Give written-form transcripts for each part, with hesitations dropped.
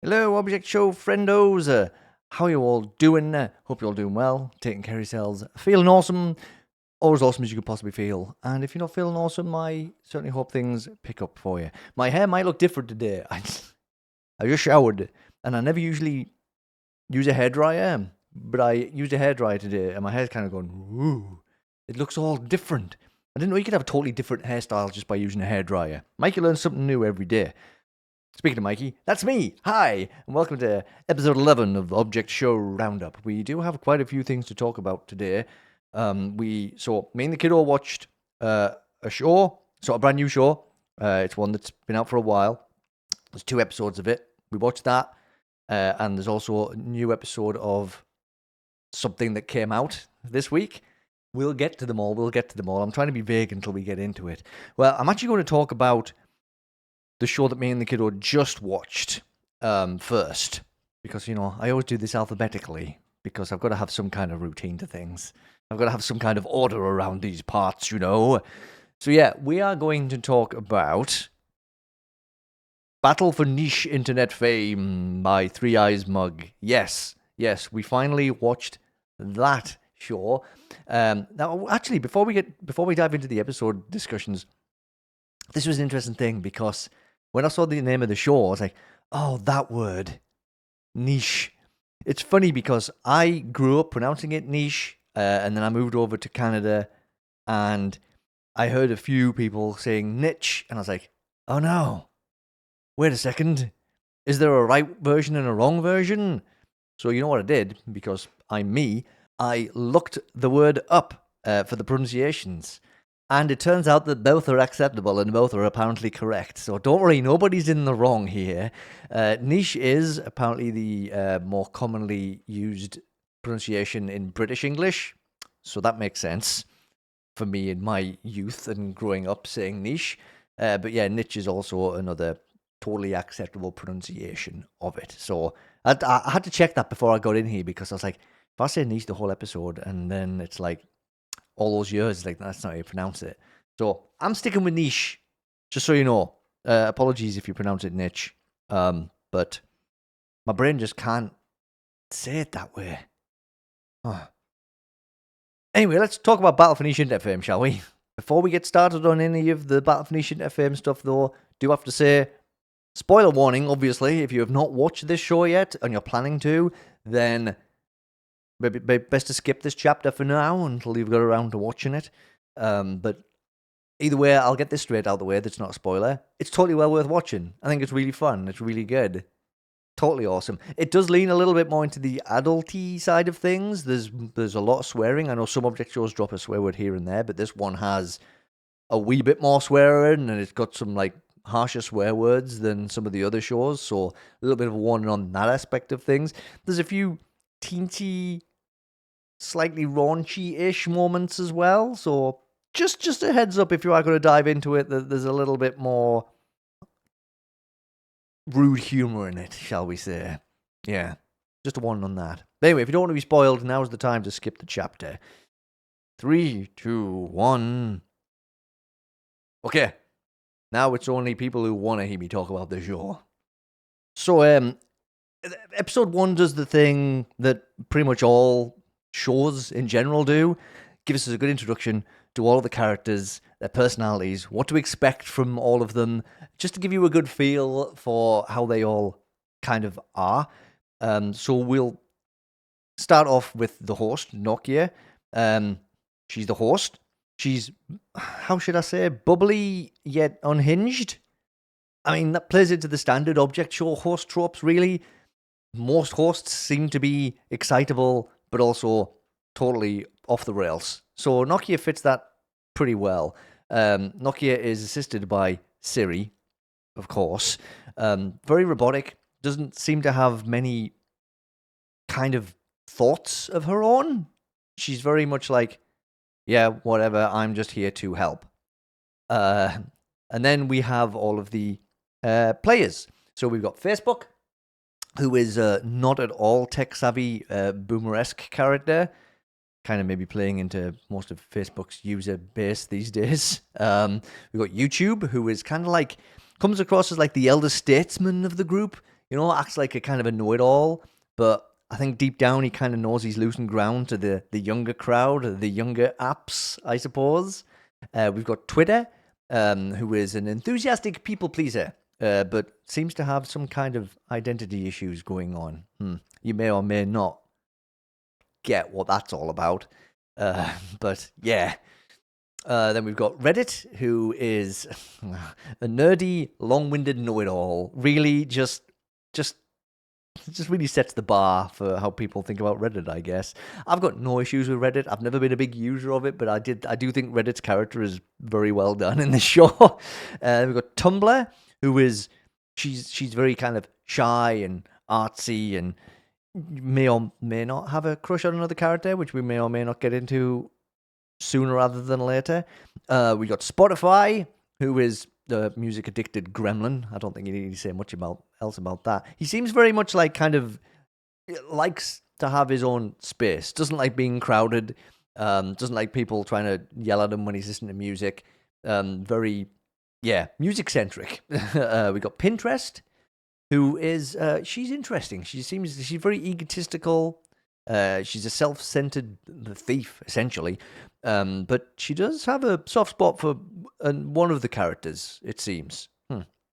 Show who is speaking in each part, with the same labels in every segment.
Speaker 1: Hello, Object Show friendos. How are you all doing? Hope you're all doing well, taking care of yourselves, feeling awesome, or as awesome as you could possibly feel. And if you're not feeling awesome, I certainly hope things pick up for you. My hair might look different today. I just showered, and I never usually use a hairdryer, but I used a hairdryer today, and my hair's kind of going, ooh, it looks all different. I didn't know you could have a totally different hairstyle just by using a hairdryer. Mikey learns something new every day. Speaking of Mikey, that's me. Hi, and welcome to episode 11 of Object Show Roundup. We do have quite a few things to talk about today. Me and the kiddo watched a brand new show. It's one that's been out for a while. There's 2 episodes of it. We watched that, and there's also a new episode of something that came out this week. We'll get to them all. I'm trying to be vague until we get into it. Well, I'm actually going to talk about the show that me and the kiddo just watched first, because, I always do this alphabetically, because I've got to have some kind of routine to things. I've got to have some kind of order around these parts, So yeah, we are going to talk about Battle for Niche Internet Fame by Three Eyes Mug. Yes, we finally watched that show. Now, actually, before we dive into the episode discussions, this was an interesting thing, because when I saw the name of the show, I was like, oh, that word, niche. It's funny because I grew up pronouncing it niche, and then I moved over to Canada, and I heard a few people saying niche, and I was like, oh no, wait a second. Is there a right version and a wrong version? So you know what I did, because I'm me, I looked the word up for the pronunciations. And it turns out that both are acceptable and both are apparently correct. So don't worry, nobody's in the wrong here. Niche is apparently the more commonly used pronunciation in British English. So that makes sense for me in my youth and growing up saying niche. But yeah, niche is also another totally acceptable pronunciation of it. So I had to check that before I got in here, because I was like, if I say niche the whole episode and then it's like, all those years, like, that's not how you pronounce it. So I'm sticking with niche, just so you know. Apologies if you pronounce it niche, but my brain just can't say it that way. Anyway, let's talk about Battle for Niche Internet Fame, shall we? Before we get started on any of the Battle for Niche Internet Fame stuff, though, do have to say, spoiler warning, obviously. If you have not watched this show yet and you're planning to, then maybe best to skip this chapter for now until you've got around to watching it. But either way, I'll get this straight out the way. That's not a spoiler. It's totally well worth watching. I think it's really fun. It's really good. Totally awesome. It does lean a little bit more into the adulty side of things. There's a lot of swearing. I know some object shows drop a swear word here and there, but this one has a wee bit more swearing, and it's got some like harsher swear words than some of the other shows. So a little bit of a warning on that aspect of things. There's a few teensy, slightly raunchy-ish moments as well, so just a heads up if you are going to dive into it, that there's a little bit more rude humor in it, shall we say. Yeah, just a warning on that. But anyway, if you don't want to be spoiled, now's the time to skip the chapter. 3, 2, 1. Okay, now it's only people who want to hear me talk about the show. So, episode 1 does the thing that pretty much all shows in general do. Give us a good introduction to all of the characters, their personalities, what to expect from all of them, just to give you a good feel for how they all kind of are. So we'll start off with the host, Nokia. She's the host. She's, how should I say, bubbly yet unhinged. I mean, that plays into the standard object show host tropes, really. Most hosts seem to be excitable, but also totally off the rails. So Nokia fits that pretty well. Nokia is assisted by Siri, of course. Very robotic. Doesn't seem to have many kind of thoughts of her own. She's very much like, yeah, whatever, I'm just here to help. And then we have all of the players. So we've got Facebook, who is not at all tech-savvy, boomer-esque character, kind of maybe playing into most of Facebook's user base these days. We've got YouTube, who is kind of like, comes across as like the elder statesman of the group. acts like a kind of a know-it-all, but I think deep down he kind of knows he's losing ground to the younger crowd, the younger apps, I suppose. We've got Twitter, who is an enthusiastic people pleaser, but seems to have some kind of identity issues going on. You may or may not get what that's all about. But yeah. Then we've got Reddit, who is a nerdy, long-winded know-it-all. Really just really sets the bar for how people think about Reddit, I guess. I've got no issues with Reddit. I've never been a big user of it, but I do think Reddit's character is very well done in the show. We've got Tumblr, who is she's very kind of shy and artsy and may or may not have a crush on another character, which we may or may not get into sooner rather than later. We got Spotify, who is the music addicted gremlin. I don't think you need to say much else about that. He seems very much like kind of likes to have his own space. Doesn't like being crowded. Doesn't like people trying to yell at him when he's listening to music. Very, music centric. We got Pinterest, who is she's interesting. She's very egotistical. She's a self-centered thief, essentially. But she does have a soft spot for one of the characters, it seems.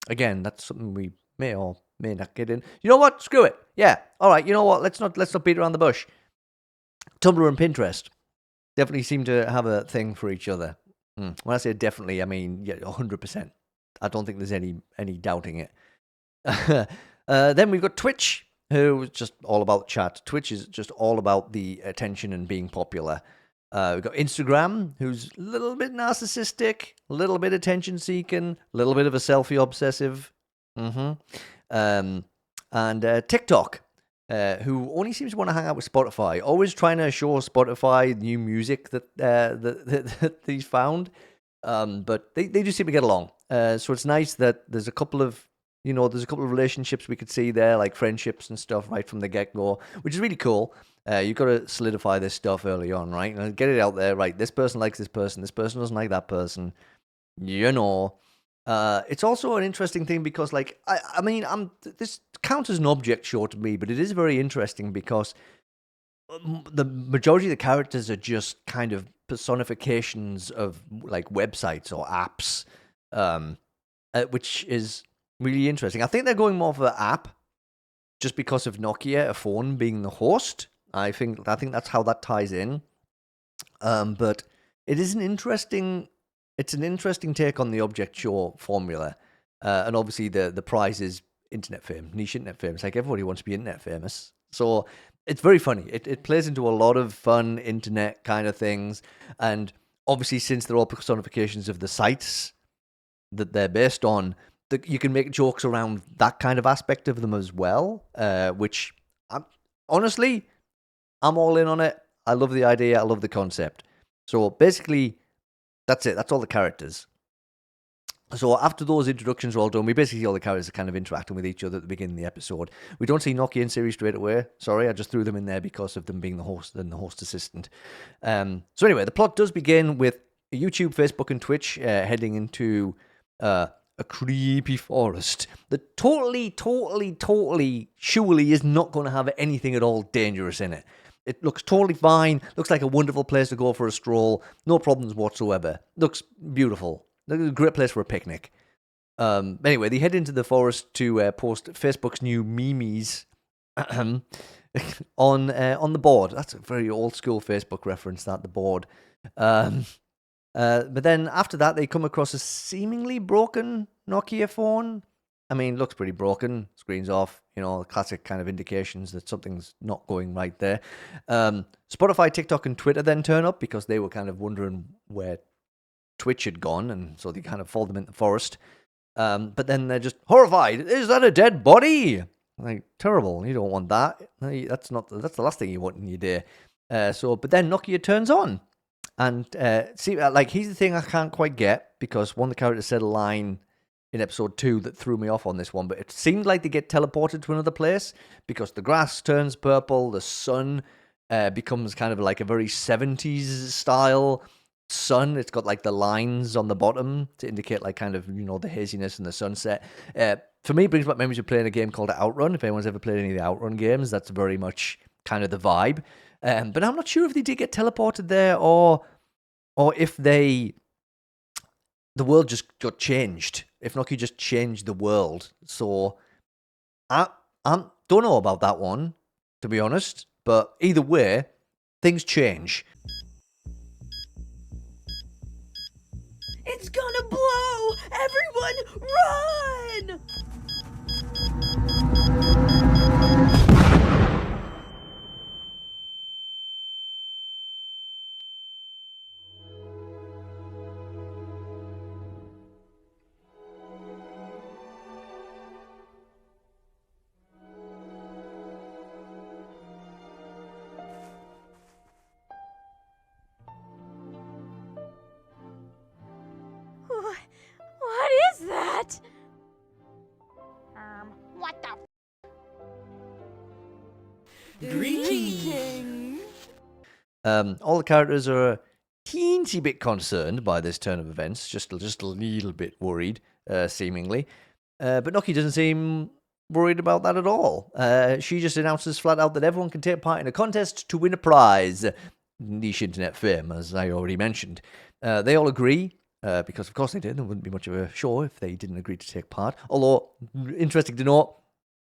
Speaker 1: Again, that's something we may or may not get in. You know what? Screw it. Yeah. All right. You know what? Let's not beat around the bush. Tumblr and Pinterest definitely seem to have a thing for each other. When I say definitely, I mean 100%. I don't think there's any doubting it. Then we've got Twitch, who's just all about chat. Twitch is just all about the attention and being popular. We've got Instagram, who's a little bit narcissistic, a little bit attention-seeking, a little bit of a selfie-obsessive. And TikTok, who only seems to want to hang out with Spotify, always trying to show Spotify new music that he's found. But they do seem to get along. So it's nice that there's a couple of relationships we could see there, like friendships and stuff right from the get-go, which is really cool. You've got to solidify this stuff early on, right? And get it out there, right? This person likes this person doesn't like that person. It's also an interesting thing because, like, I mean, this counts as an object show to me, but it is very interesting because the majority of the characters are just kind of personifications of, like, websites or apps, which is really interesting. I think they're going more for the app just because of Nokia, a phone, being the host. I think that's how that ties in. But it is an interesting take on the object show formula. And obviously the prize is internet fame, niche internet fame. It's like everybody wants to be internet famous. So it's very funny. It plays into a lot of fun internet kind of things. And obviously, since they're all personifications of the sites that they're based on, you can make jokes around that kind of aspect of them as well, which honestly, I'm all in on it. I love the idea. I love the concept. So basically, that's it. That's all the characters. So after those introductions are all done, we basically see all the characters are kind of interacting with each other at the beginning of the episode. We don't see Nokia and Siri straight away. Sorry, I just threw them in there because of them being the host and the host assistant. So anyway, the plot does begin with YouTube, Facebook, and Twitch heading into a creepy forest that totally, surely is not going to have anything at all dangerous in it. It looks totally fine. Looks like a wonderful place to go for a stroll. No problems whatsoever. Looks beautiful. Looks like a great place for a picnic. Anyway, they head into the forest to post Facebook's new memes on the board. That's a very old school Facebook reference, that, the board. But then after that, they come across a seemingly broken Nokia phone. I mean, looks pretty broken. Screen's off. Classic kind of indications that something's not going right there. Spotify, TikTok, and Twitter then turn up because they were kind of wondering where Twitch had gone, and so they kind of followed them into the forest. But then they're just horrified. Is that a dead body? Like, terrible. You don't want that. That's the last thing you want in your day. But then Nokia turns on. And here's the thing I can't quite get, because one of the characters said a line in episode 2 that threw me off on this one, but it seemed like they get teleported to another place because the grass turns purple, the sun becomes kind of like a very 70s style sun. It's got like the lines on the bottom to indicate like kind of, the haziness and the sunset. For me, it brings back memories of playing a game called Outrun. If anyone's ever played any of the Outrun games, that's very much kind of the vibe. But I'm not sure if they did get teleported there or if the world just got changed. If Nokia just changed the world. So I don't know about that one, to be honest. But either way, things change.
Speaker 2: It's gonna blow! Everyone, run! What is that?
Speaker 3: What the
Speaker 2: Greetings.
Speaker 1: All the characters are a teensy bit concerned by this turn of events, just a little bit worried, seemingly. But Nokia doesn't seem worried about that at all. She just announces flat out that everyone can take part in a contest to win a prize. Niche internet fame, as I already mentioned. They all agree, because of course they did. There wouldn't be much of a show if they didn't agree to take part. Although, interesting to note,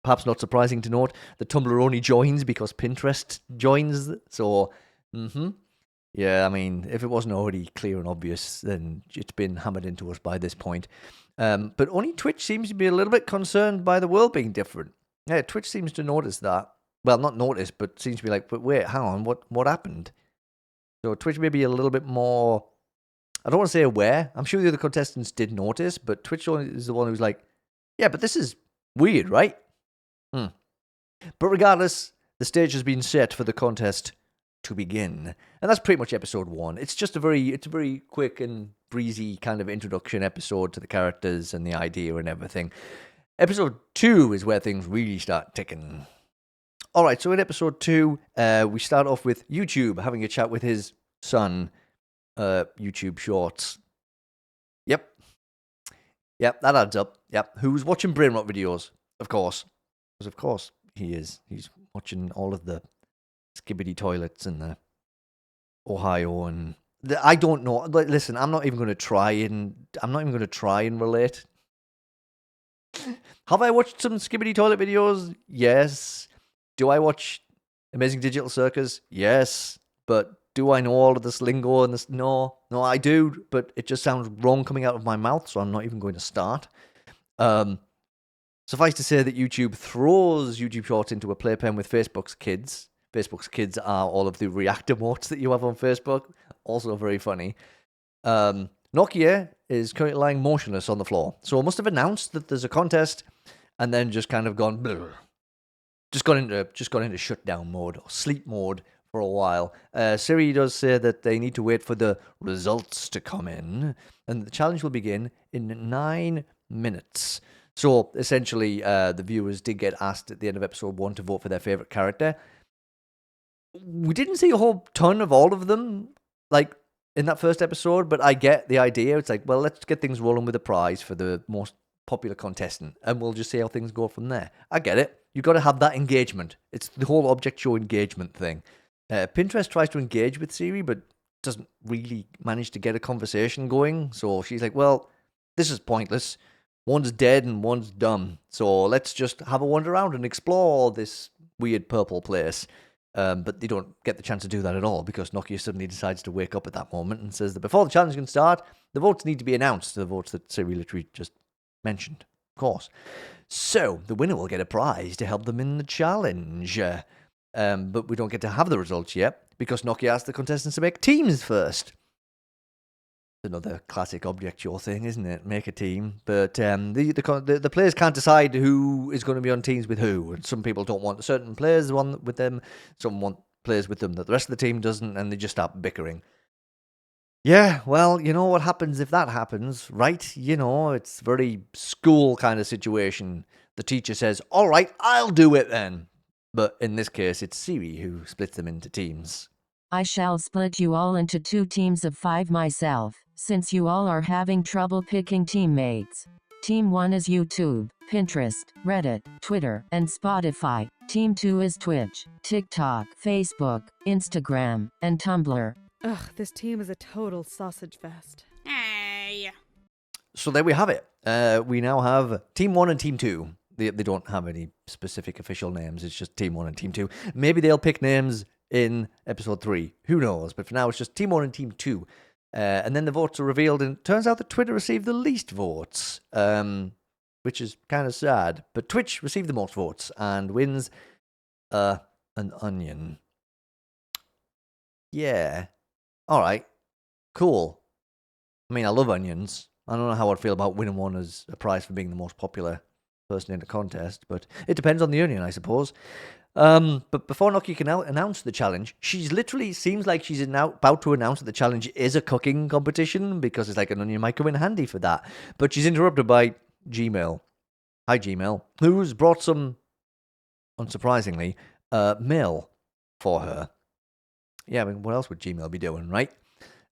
Speaker 1: perhaps not surprising to note, the Tumblr only joins because Pinterest joins. So, yeah, I mean, if it wasn't already clear and obvious, then it's been hammered into us by this point. But only Twitch seems to be a little bit concerned by the world being different. Yeah, Twitch seems to notice that. Well, not notice, but seems to be like, but wait, hang on, what happened? So Twitch may be a little bit more, I don't want to say aware. I'm sure the other contestants did notice, but Twitch is the one who's like, yeah, but this is weird, right? But regardless, the stage has been set for the contest to begin. And that's pretty much episode 1. It's just a very quick and breezy kind of introduction episode to the characters and the idea and everything. Episode 2 is where things really start ticking. Alright, so in episode 2, we start off with YouTube having a chat with his son, YouTube Shorts. Yep, that adds up. Yep, who's watching brain rot videos, of course. Because of course he is. He's watching all of the Skibbity toilets and the Ohio and I don't know. Listen, I'm not even going to try and relate. Have I watched some Skibbity toilet videos? Yes. Do I watch Amazing Digital Circus? Yes. But do I know all of this lingo and this? No, I do, but it just sounds wrong coming out of my mouth, so I'm not even going to start. Suffice to say that YouTube throws YouTube Shorts into a playpen with Facebook's kids. Facebook's kids are all of the react emotes that you have on Facebook. Also very funny. Nokia is currently lying motionless on the floor. So it must have announced that there's a contest and then just kind of gone, bleh. Just gone into shutdown mode or sleep mode for a while. Siri does say that they need to wait for the results to come in, and the challenge will begin in 9 minutes. So essentially, the viewers did get asked at the end of episode 1 to vote for their favorite character. We didn't see a whole ton of all of them, like in that first episode, but I get the idea. It's like, well, let's get things rolling with a prize for the most popular contestant, and we'll just see how things go from there. I get it. You've got to have that engagement. It's the whole object show engagement thing. Pinterest tries to engage with Siri, but doesn't really manage to get a conversation going. So she's like, well, this is pointless. One's dead and one's dumb. So let's just have a wander around and explore this weird purple place. But they don't get the chance to do that at all because Nokia suddenly decides to wake up at that moment and says that before the challenge can start, the votes need to be announced. The votes that Siri literally just mentioned, of course. So the winner will get a prize to help them in the challenge. But we don't get to have the results yet because Nokia asked the contestants to make teams first. Another classic object show thing, isn't it? Make a team, but the players can't decide who is going to be on teams with who. And some people don't want certain players on with them. Some want players with them that the rest of the team doesn't, and they just start bickering. Yeah, well, you know what happens if that happens, right? You know, it's very school kind of situation. The teacher says, "All right, I'll do it then." But in this case, it's Siri who splits them into teams.
Speaker 3: I shall split you all into 2 teams of 5 myself, since you all are having trouble picking teammates. Team 1 is YouTube, Pinterest, Reddit, Twitter, and Spotify. Team 2 is Twitch, TikTok, Facebook, Instagram, and Tumblr.
Speaker 4: Ugh, this team is a total sausage fest.
Speaker 2: Hey.
Speaker 1: So there we have it. We now have Team 1 and Team 2. They don't have any specific official names. It's just Team 1 and Team 2. Maybe they'll pick names in episode 3. Who knows? But for now, it's just Team 1 and Team 2. And then the votes are revealed, and it turns out that Twitter received the least votes, which is kind of sad. But Twitch received the most votes and wins an onion. Yeah. All right. Cool. I mean, I love onions. I don't know how I'd feel about winning one as a prize for being the most popular person in a contest, but it depends on the onion, I suppose. But before Nokia can announce the challenge, she's literally seems like she's now about to announce that the challenge is a cooking competition, because it's like an onion might come in handy for that. But she's interrupted by Gmail. Hi, Gmail, who's brought some, unsurprisingly, mail for her. Yeah, I mean, what else would Gmail be doing, right?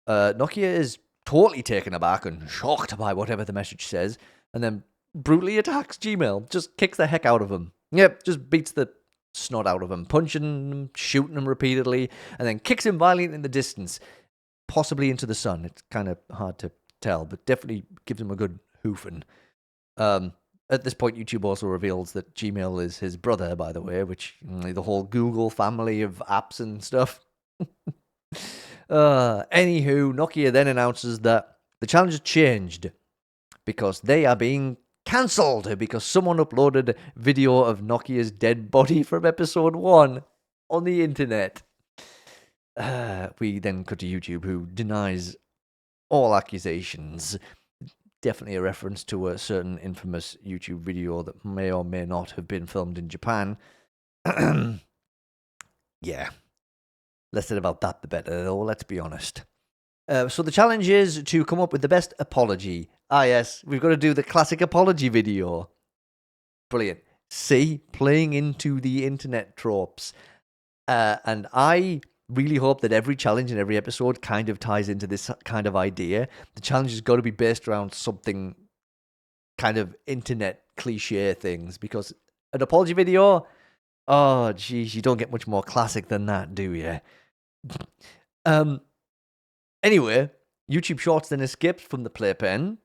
Speaker 1: Nokia is totally taken aback and shocked by whatever the message says, and then brutally attacks Gmail. Just kicks the heck out of him. Yep, just beats the snot out of him, punching him, shooting him repeatedly, and then kicks him violently in the distance, possibly into the sun. It's kind of hard to tell, but definitely gives him a good hoofing. At this point, YouTube also reveals that Gmail is his brother, by the way, which the whole Google family of apps and stuff. Anywho, Nokia then announces that the challenge has changed because they are being cancelled because someone uploaded video of Nokia's dead body from episode 1 on the internet. We then cut to YouTube, who denies all accusations. Definitely a reference to a certain infamous YouTube video that may or may not have been filmed in Japan. Yeah. Less said about that, the better, though, let's be honest. So the challenge is to come up with the best apology. Ah, yes, we've got to do the classic apology video. Brilliant. See, playing into the internet tropes. And I really hope that every challenge in every episode kind of ties into this kind of idea. The challenge has got to be based around something kind of internet cliche things, because an apology video, oh, geez, you don't get much more classic than that, do you? Anyway, YouTube Shorts then escapes from the playpen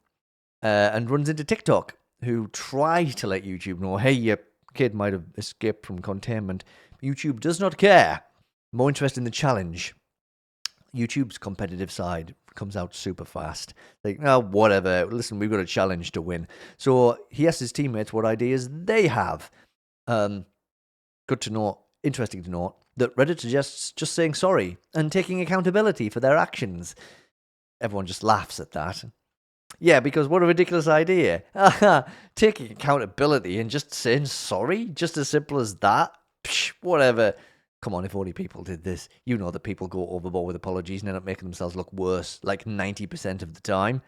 Speaker 1: and runs into TikTok, who try to let YouTube know, hey, your kid might have escaped from containment. YouTube does not care. More interested in the challenge. YouTube's competitive side comes out super fast. Like, oh, whatever. Listen, we've got a challenge to win. So he asks his teammates what ideas they have. Good to know. Interesting to note that Reddit suggests just saying sorry and taking accountability for their actions. Everyone just laughs at that. Yeah, because what a ridiculous idea. Taking accountability and just saying sorry? Just as simple as that? Psh, whatever. Come on, if only people did this. You know that people go overboard with apologies and end up making themselves look worse like 90% of the time.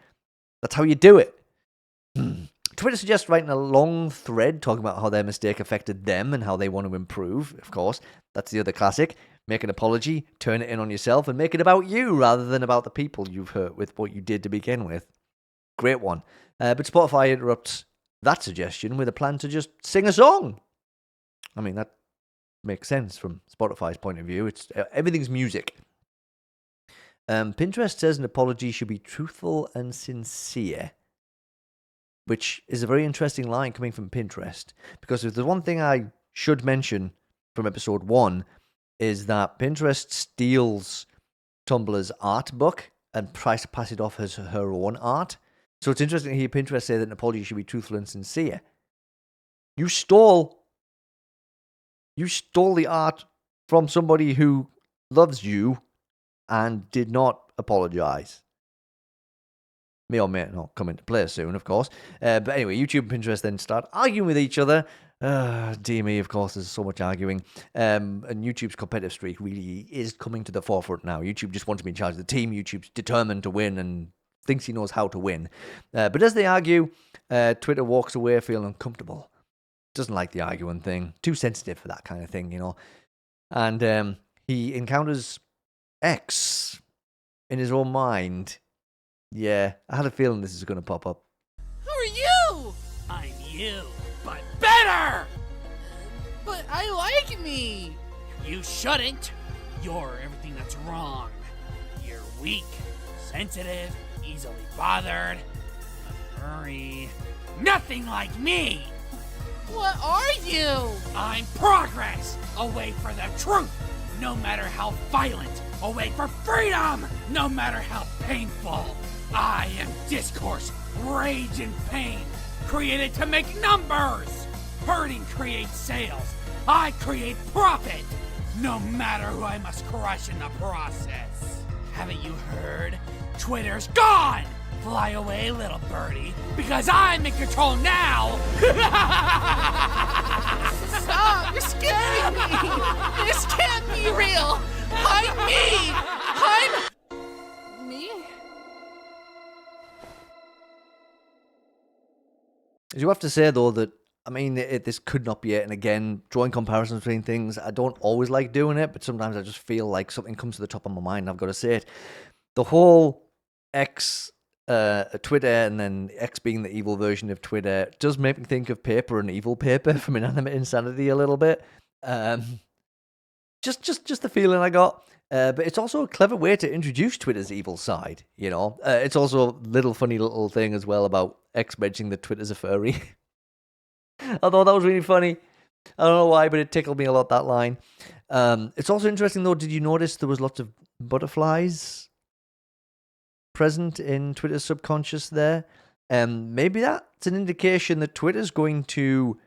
Speaker 1: That's how you do it. Twitter suggests writing a long thread talking about how their mistake affected them and how they want to improve. Of course, that's the other classic. Make an apology, turn it in on yourself, and make it about you rather than about the people you've hurt with what you did to begin with. Great one. But Spotify interrupts that suggestion with a plan to just sing a song. I mean, that makes sense from Spotify's point of view. It's everything's music. Pinterest says an apology should be truthful and sincere, which is a very interesting line coming from Pinterest. Because if there's one thing I should mention from episode 1 is that Pinterest steals Tumblr's art book and tries to pass it off as her own art. So it's interesting to hear Pinterest say that an apology should be truthful and sincere. You stole the art from somebody who loves you and did not apologize. May or may not come into play soon, of course. But anyway, YouTube and Pinterest then start arguing with each other. Dear me, of course, there's so much arguing. And YouTube's competitive streak really is coming to the forefront now. YouTube just wants to be in charge of the team. YouTube's determined to win and thinks he knows how to win. But as they argue, Twitter walks away feeling uncomfortable. Doesn't like the arguing thing. Too sensitive for that kind of thing, you know. And he encounters X, in his own mind, yeah, I had a feeling this is going to pop up.
Speaker 5: Who are you? I'm you, but better! But I like me! You shouldn't. You're everything that's wrong. You're weak, sensitive, easily bothered, a furry. Nothing like me! What are you? I'm progress! A way for the truth! No matter how violent! A way for freedom! No matter how painful! I am discourse, rage and pain, created to make numbers! Hurting creates sales. I create profit! No matter who I must crush in the process. Haven't you heard? Twitter's gone! Fly away, little birdie, because I'm in control now! Stop! You're scaring me! This can't be real! I'm me! I'm... me?
Speaker 1: You have to say, though, that, I mean, this could not be it. And again, drawing comparisons between things, I don't always like doing it, but sometimes I just feel like something comes to the top of my mind. I've got to say it. The whole X... Twitter, and then X being the evil version of Twitter, does make me think of Paper and Evil Paper from Inanimate Insanity a little bit. Just the feeling I got. But it's also a clever way to introduce Twitter's evil side, you know. It's also a funny little thing as well about X mentioning that Twitter's a furry. I thought that was really funny. I don't know why, but it tickled me a lot, that line. It's also interesting, though, did you notice there was lots of butterflies present in Twitter's subconscious there? Maybe that's an indication that Twitter's going to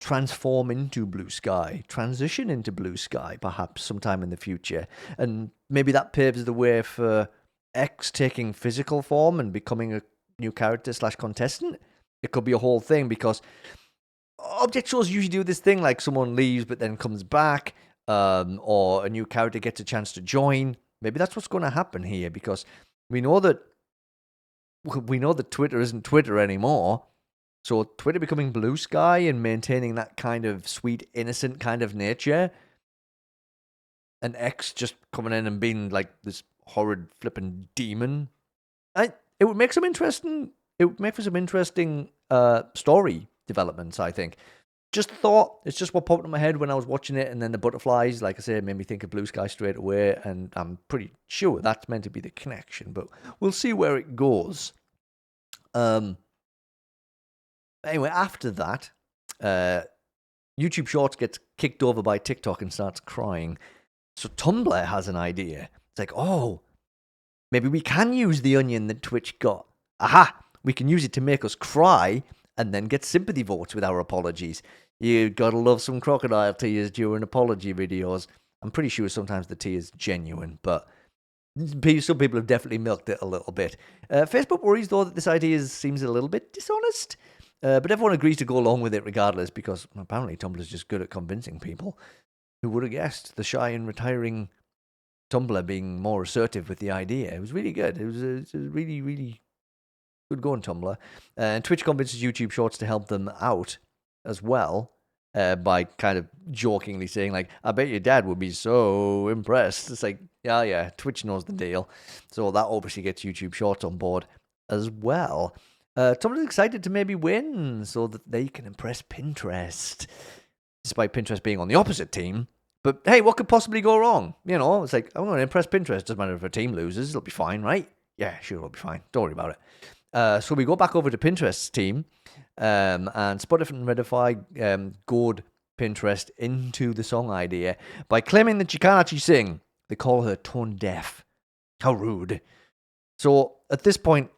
Speaker 1: transform into Blue Sky, transition into Blue Sky, perhaps sometime in the future. And maybe that paves the way for X taking physical form and becoming a new character / contestant. It could be a whole thing, because object shows usually do this thing, like someone leaves but then comes back, or a new character gets a chance to join. Maybe that's what's going to happen here, because we know that Twitter isn't Twitter anymore. So Twitter becoming Blue Sky and maintaining that kind of sweet, innocent kind of nature, and X just coming in and being like this horrid flipping demon. It would make some interesting. It would make for some interesting story developments, I think. Just thought, it's just what popped in my head when I was watching it, and then the butterflies, like I said, made me think of Blue Sky straight away, and I'm pretty sure that's meant to be the connection, but we'll see where it goes. Anyway, after that, YouTube Shorts gets kicked over by TikTok and starts crying. So Tumblr has an idea. It's like, oh, maybe we can use the onion that Twitch got. Aha! We can use it to make us cry and then get sympathy votes with our apologies. You gotta love some crocodile tears during apology videos. I'm pretty sure sometimes the tea is genuine, but some people have definitely milked it a little bit. Facebook worries, though, that this idea seems a little bit dishonest, but everyone agrees to go along with it regardless, because apparently Tumblr's just good at convincing people. Who would have guessed the shy and retiring Tumblr being more assertive with the idea? It was really good. It was really, really good going, Tumblr. And Twitch convinces YouTube Shorts to help them out as well, by kind of jokingly saying, like, I bet your dad would be so impressed. It's like, yeah, Twitch knows the deal. So that obviously gets YouTube Shorts on board as well. Tumblr's excited to maybe win so that they can impress Pinterest, despite Pinterest being on the opposite team. But hey, what could possibly go wrong? You know, it's like, I'm going to impress Pinterest. Doesn't matter if a team loses, it'll be fine, right? Yeah, sure, it'll be fine. Don't worry about it. So we go back over to Pinterest's team, and Spotify and Redify goad Pinterest into the song idea by claiming that she can't actually sing. They call her tone deaf. How rude. So at this point,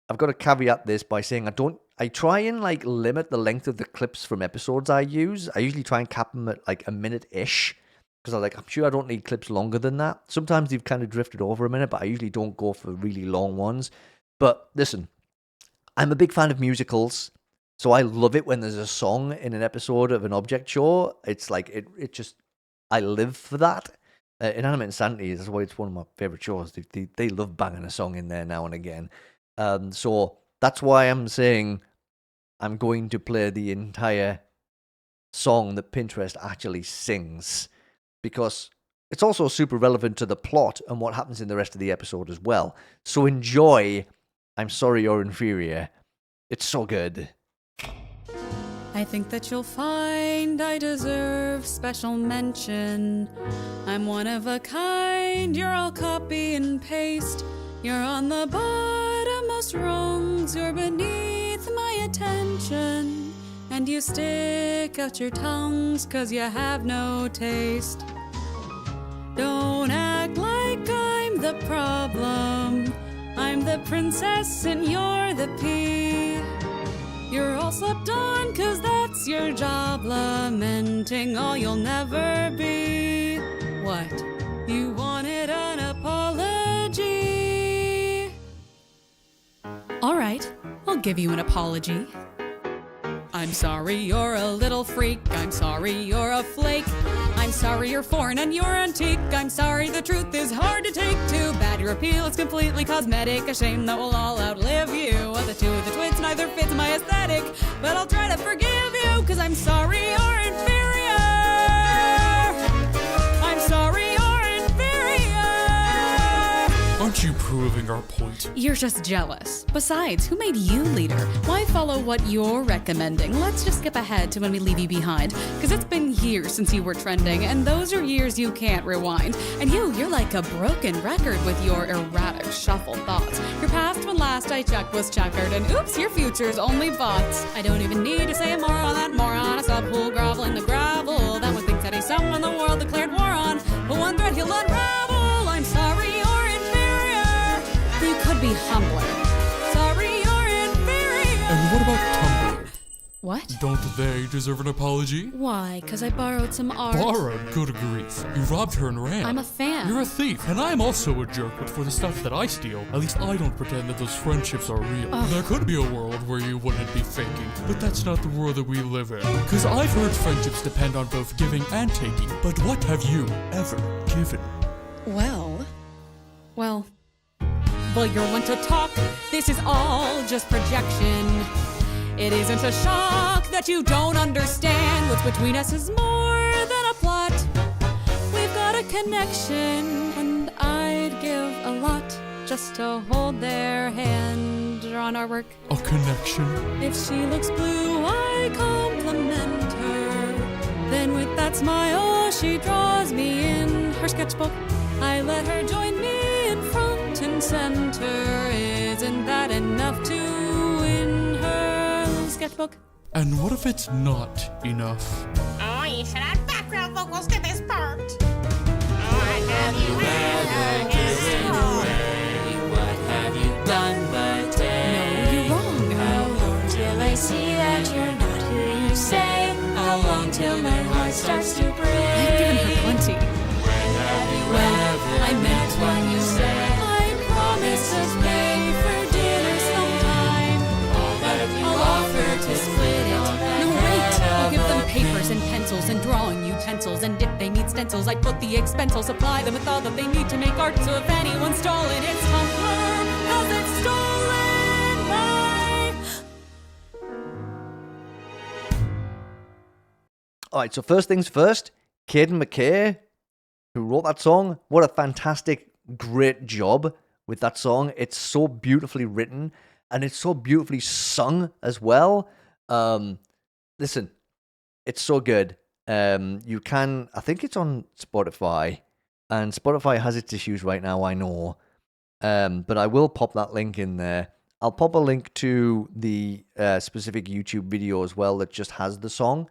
Speaker 1: I've got to caveat this by saying I try and like limit the length of the clips from episodes I use. I usually try and cap them at like a minute-ish, because I'm sure I don't need clips longer than that. Sometimes they've kind of drifted over a minute, but I usually don't go for really long ones. But listen, I'm a big fan of musicals, so I love it when there's a song in an episode of an object show. It's like, it just, I live for that. Inanimate Insanity is why it's one of my favorite shows. They love banging a song in there now and again. So that's why I'm saying I'm going to play the entire song that Pinterest actually sings, because it's also super relevant to the plot and what happens in the rest of the episode as well. So enjoy I'm Sorry You're Inferior. It's so good.
Speaker 6: I think that you'll find I deserve special mention. I'm one of a kind, you're all copy and paste. You're on the bottommost rungs, you're beneath my attention. And you stick out your tongues 'cause you have no taste. Don't act like I'm the problem. I'm the princess and you're the pea. You're all slept on 'cause that's your job, lamenting all you'll never be. What? You wanted an apology? All right, I'll give you an apology. I'm sorry you're a little freak. I'm sorry you're a flake. I'm sorry you're foreign and you're antique. I'm sorry the truth is hard to take. Too bad your appeal is completely cosmetic. A shame that we'll all outlive you. The two of the twins neither fits my aesthetic. But I'll try to forgive you 'cause I'm sorry you're inferior. I'm sorry you're inferior.
Speaker 7: Aren't you proving our point?
Speaker 6: You're just jealous. Besides, who made you leader? Why follow what you're recommending? Let's just skip ahead to when we leave you behind. 'Cause it's been years since you were trending, and those are years you can't rewind. And you're like a broken record with your erratic, shuffled thoughts. Your past when last I checked was checkered, and oops, your future's only bots. I don't even need to say more on that moron. A sub-pool grovel in the gravel. That would think that he's someone the world declared war on. But one thread he'll unravel. I'm sorry you're inferior. You could be humbler. Sorry you're inferior.
Speaker 7: And what about Tumblr?
Speaker 6: What?
Speaker 7: Don't they deserve an apology?
Speaker 6: Why? 'Cause I borrowed some art.
Speaker 7: Borrowed? Good grief. You robbed her and ran.
Speaker 6: I'm a fan.
Speaker 7: You're a thief, and I'm also a jerk, but for the stuff that I steal, at least I don't pretend that those friendships are real. There could be a world where you wouldn't be faking, but that's not the world that we live in. 'Cause I've heard friendships depend on both giving and taking, but what have you ever given?
Speaker 6: Well, you're one to talk. This is all just projection. It isn't a shock that you don't understand. What's between us is more than a plot. We've got a connection, and I'd give a lot just to hold their hand on our work.
Speaker 7: A connection?
Speaker 6: If she looks blue, I compliment her. Then with that smile, she draws me in her sketchbook. I let her join me in front and center. Isn't that enough to win her sketchbook?
Speaker 7: And what if it's not enough?
Speaker 8: Oh, you should add background vocals to this part. What have you ever given away? What have you done but take?
Speaker 6: No, you're wrong.
Speaker 8: How long till I see that you're not who you say? How long till my heart starts to break?
Speaker 6: I've given her plenty.
Speaker 8: I meant what you said.
Speaker 6: I promise us pay for dinner sometime.
Speaker 8: I'll offer to split it.
Speaker 6: No, wait! I'll give them papers and pencils and drawing utensils. And if they need stencils, I put the expense. I'll supply them with all that they need to make art. So if anyone stole it, it's Tumblr. Has it stolen my...
Speaker 1: Alright, so first things first, Caden McKay, who wrote that song, what a fantastic, great job with that song. It's so beautifully written, and it's so beautifully sung as well. Listen, it's so good. You can, I think it's on Spotify, and Spotify has its issues right now, I know. But I will pop that link in there. I'll pop a link to the specific YouTube video as well that just has the song.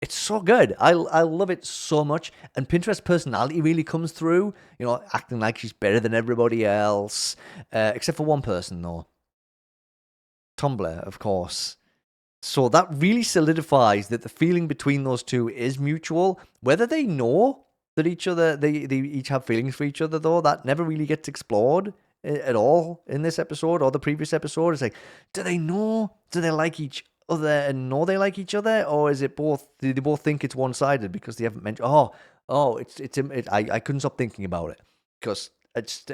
Speaker 1: It's so good. I love it so much. And Pinterest's personality really comes through, you know, acting like she's better than everybody else. Except for one person, though. Tumblr, of course. So that really solidifies that the feeling between those two is mutual. Whether they know that they each have feelings for each other, though, that never really gets explored at all in this episode or the previous episode. It's like, do they know? Do they like each other and know they like each other, or is it both? Do they both think it's one-sided because they haven't mentioned? I couldn't stop thinking about it because it's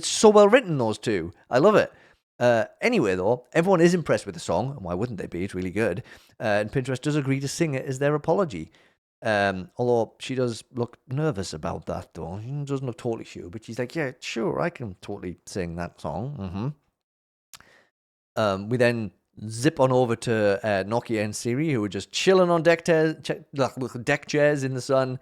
Speaker 1: so well written. Those two, I love it. Anyway, though, everyone is impressed with the song, and why wouldn't they be? It's really good. And Pinterest does agree to sing it as their apology. Although she does look nervous about that, though. She doesn't look totally sure, but she's like, yeah, sure, I can totally sing that song. We then zip on over to Nokia and Siri, who are just chilling on deck chairs in the sun.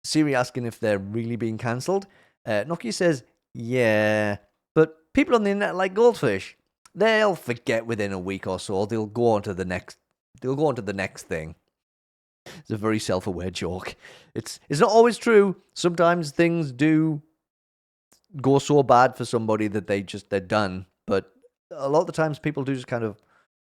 Speaker 1: Siri asking if they're really being cancelled. Nokia says, yeah, but people on the internet like goldfish. They'll forget within a week or so. They'll go on to the next thing. It's a very self-aware joke. It's not always true. Sometimes things do go so bad for somebody that they're done. But a lot of the times people do just kind of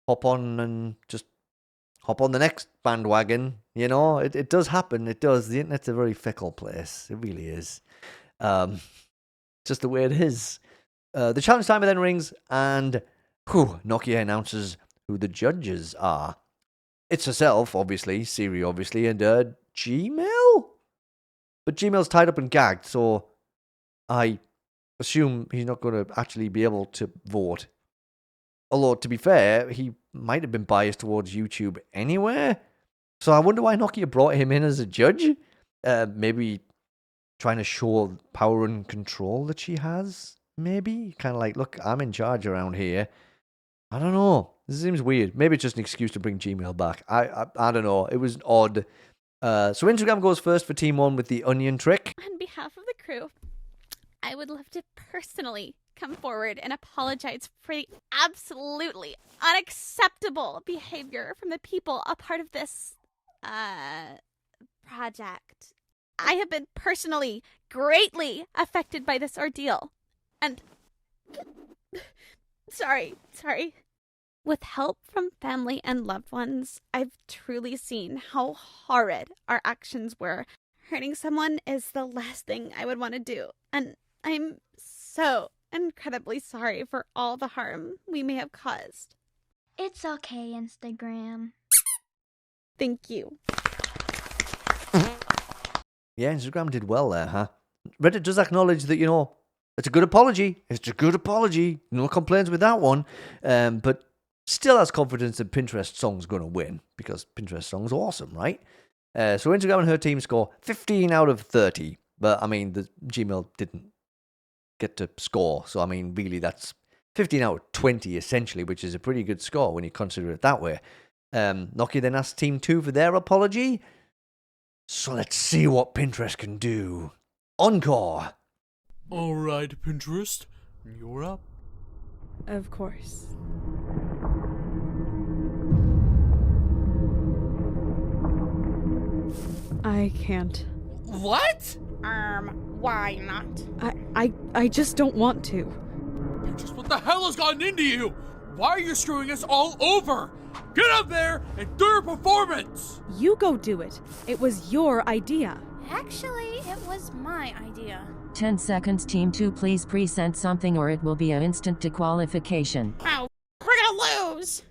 Speaker 1: hop on the next bandwagon. You know, it does happen. It does. The internet's a very fickle place. It really is. Just the way it is. The challenge timer then rings, and Nokia announces who the judges are. It's herself, obviously, Siri, obviously, and Gmail? But Gmail's tied up and gagged, so I assume he's not going to actually be able to vote. Although, to be fair, he might have been biased towards YouTube anyway. So I wonder why Nokia brought him in as a judge. Maybe trying to show power and control that she has, maybe? Kind of like, look, I'm in charge around here. I don't know. This seems weird. Maybe it's just an excuse to bring Gmail back. I don't know. It was odd. So Instagram goes first for Team 1 with the onion trick.
Speaker 9: On behalf of the crew, I would love to personally come forward and apologize for the absolutely unacceptable behavior from the people a part of this project. I have been personally greatly affected by this ordeal. And sorry. With help from family and loved ones, I've truly seen how horrid our actions were. Hurting someone is the last thing I would want to do. And I'm so incredibly sorry for all the harm we may have caused.
Speaker 10: It's okay, Instagram.
Speaker 9: Thank you.
Speaker 1: Yeah, Instagram did well there, huh? Reddit does acknowledge that, you know, it's a good apology. It's a good apology. No complaints with that one. But still has confidence that Pinterest song's going to win, because Pinterest song's awesome, right? So Instagram and her team score 15 out of 30. But, I mean, the Gmail didn't get to score. So, I mean, really, that's 15 out of 20, essentially, which is a pretty good score when you consider it that way. Nokia then asked Team 2 for their apology. So let's see what Pinterest can do. Encore!
Speaker 7: Alright, Pinterest, you're up.
Speaker 4: Of course. I can't.
Speaker 5: What?
Speaker 8: Why not?
Speaker 4: I just don't want to.
Speaker 7: Pinterest, what the hell has gotten into you? Why are you screwing us all over? Get up there and do your performance!
Speaker 4: You go do it. It was your idea.
Speaker 10: Actually, it was my idea.
Speaker 3: 10 seconds, Team 2, please present something or it will be an instant disqualification.
Speaker 8: Oh, we're gonna lose!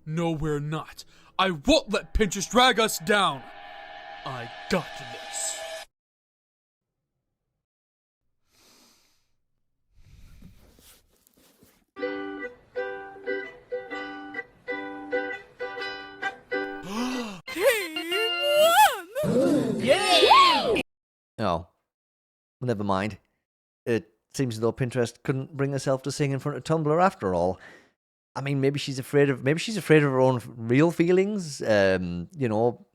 Speaker 7: No, we're not. I won't let Pinterest drag us down. I got this.
Speaker 1: Oh, well, never mind. It seems as though Pinterest couldn't bring herself to sing in front of Tumblr after all. I mean, maybe she's afraid of her own real feelings. You know,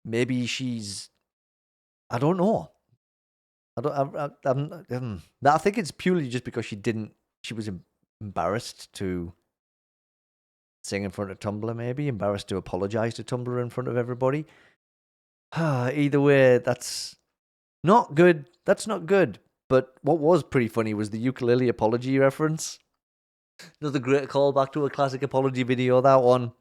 Speaker 1: maybe she's, I don't know. I think it's purely just because she was embarrassed to sing in front of Tumblr, maybe embarrassed to apologize to Tumblr in front of everybody. Either way, that's not good. That's not good. But what was pretty funny was the ukulele apology reference. Another great callback to a classic apology video, that one.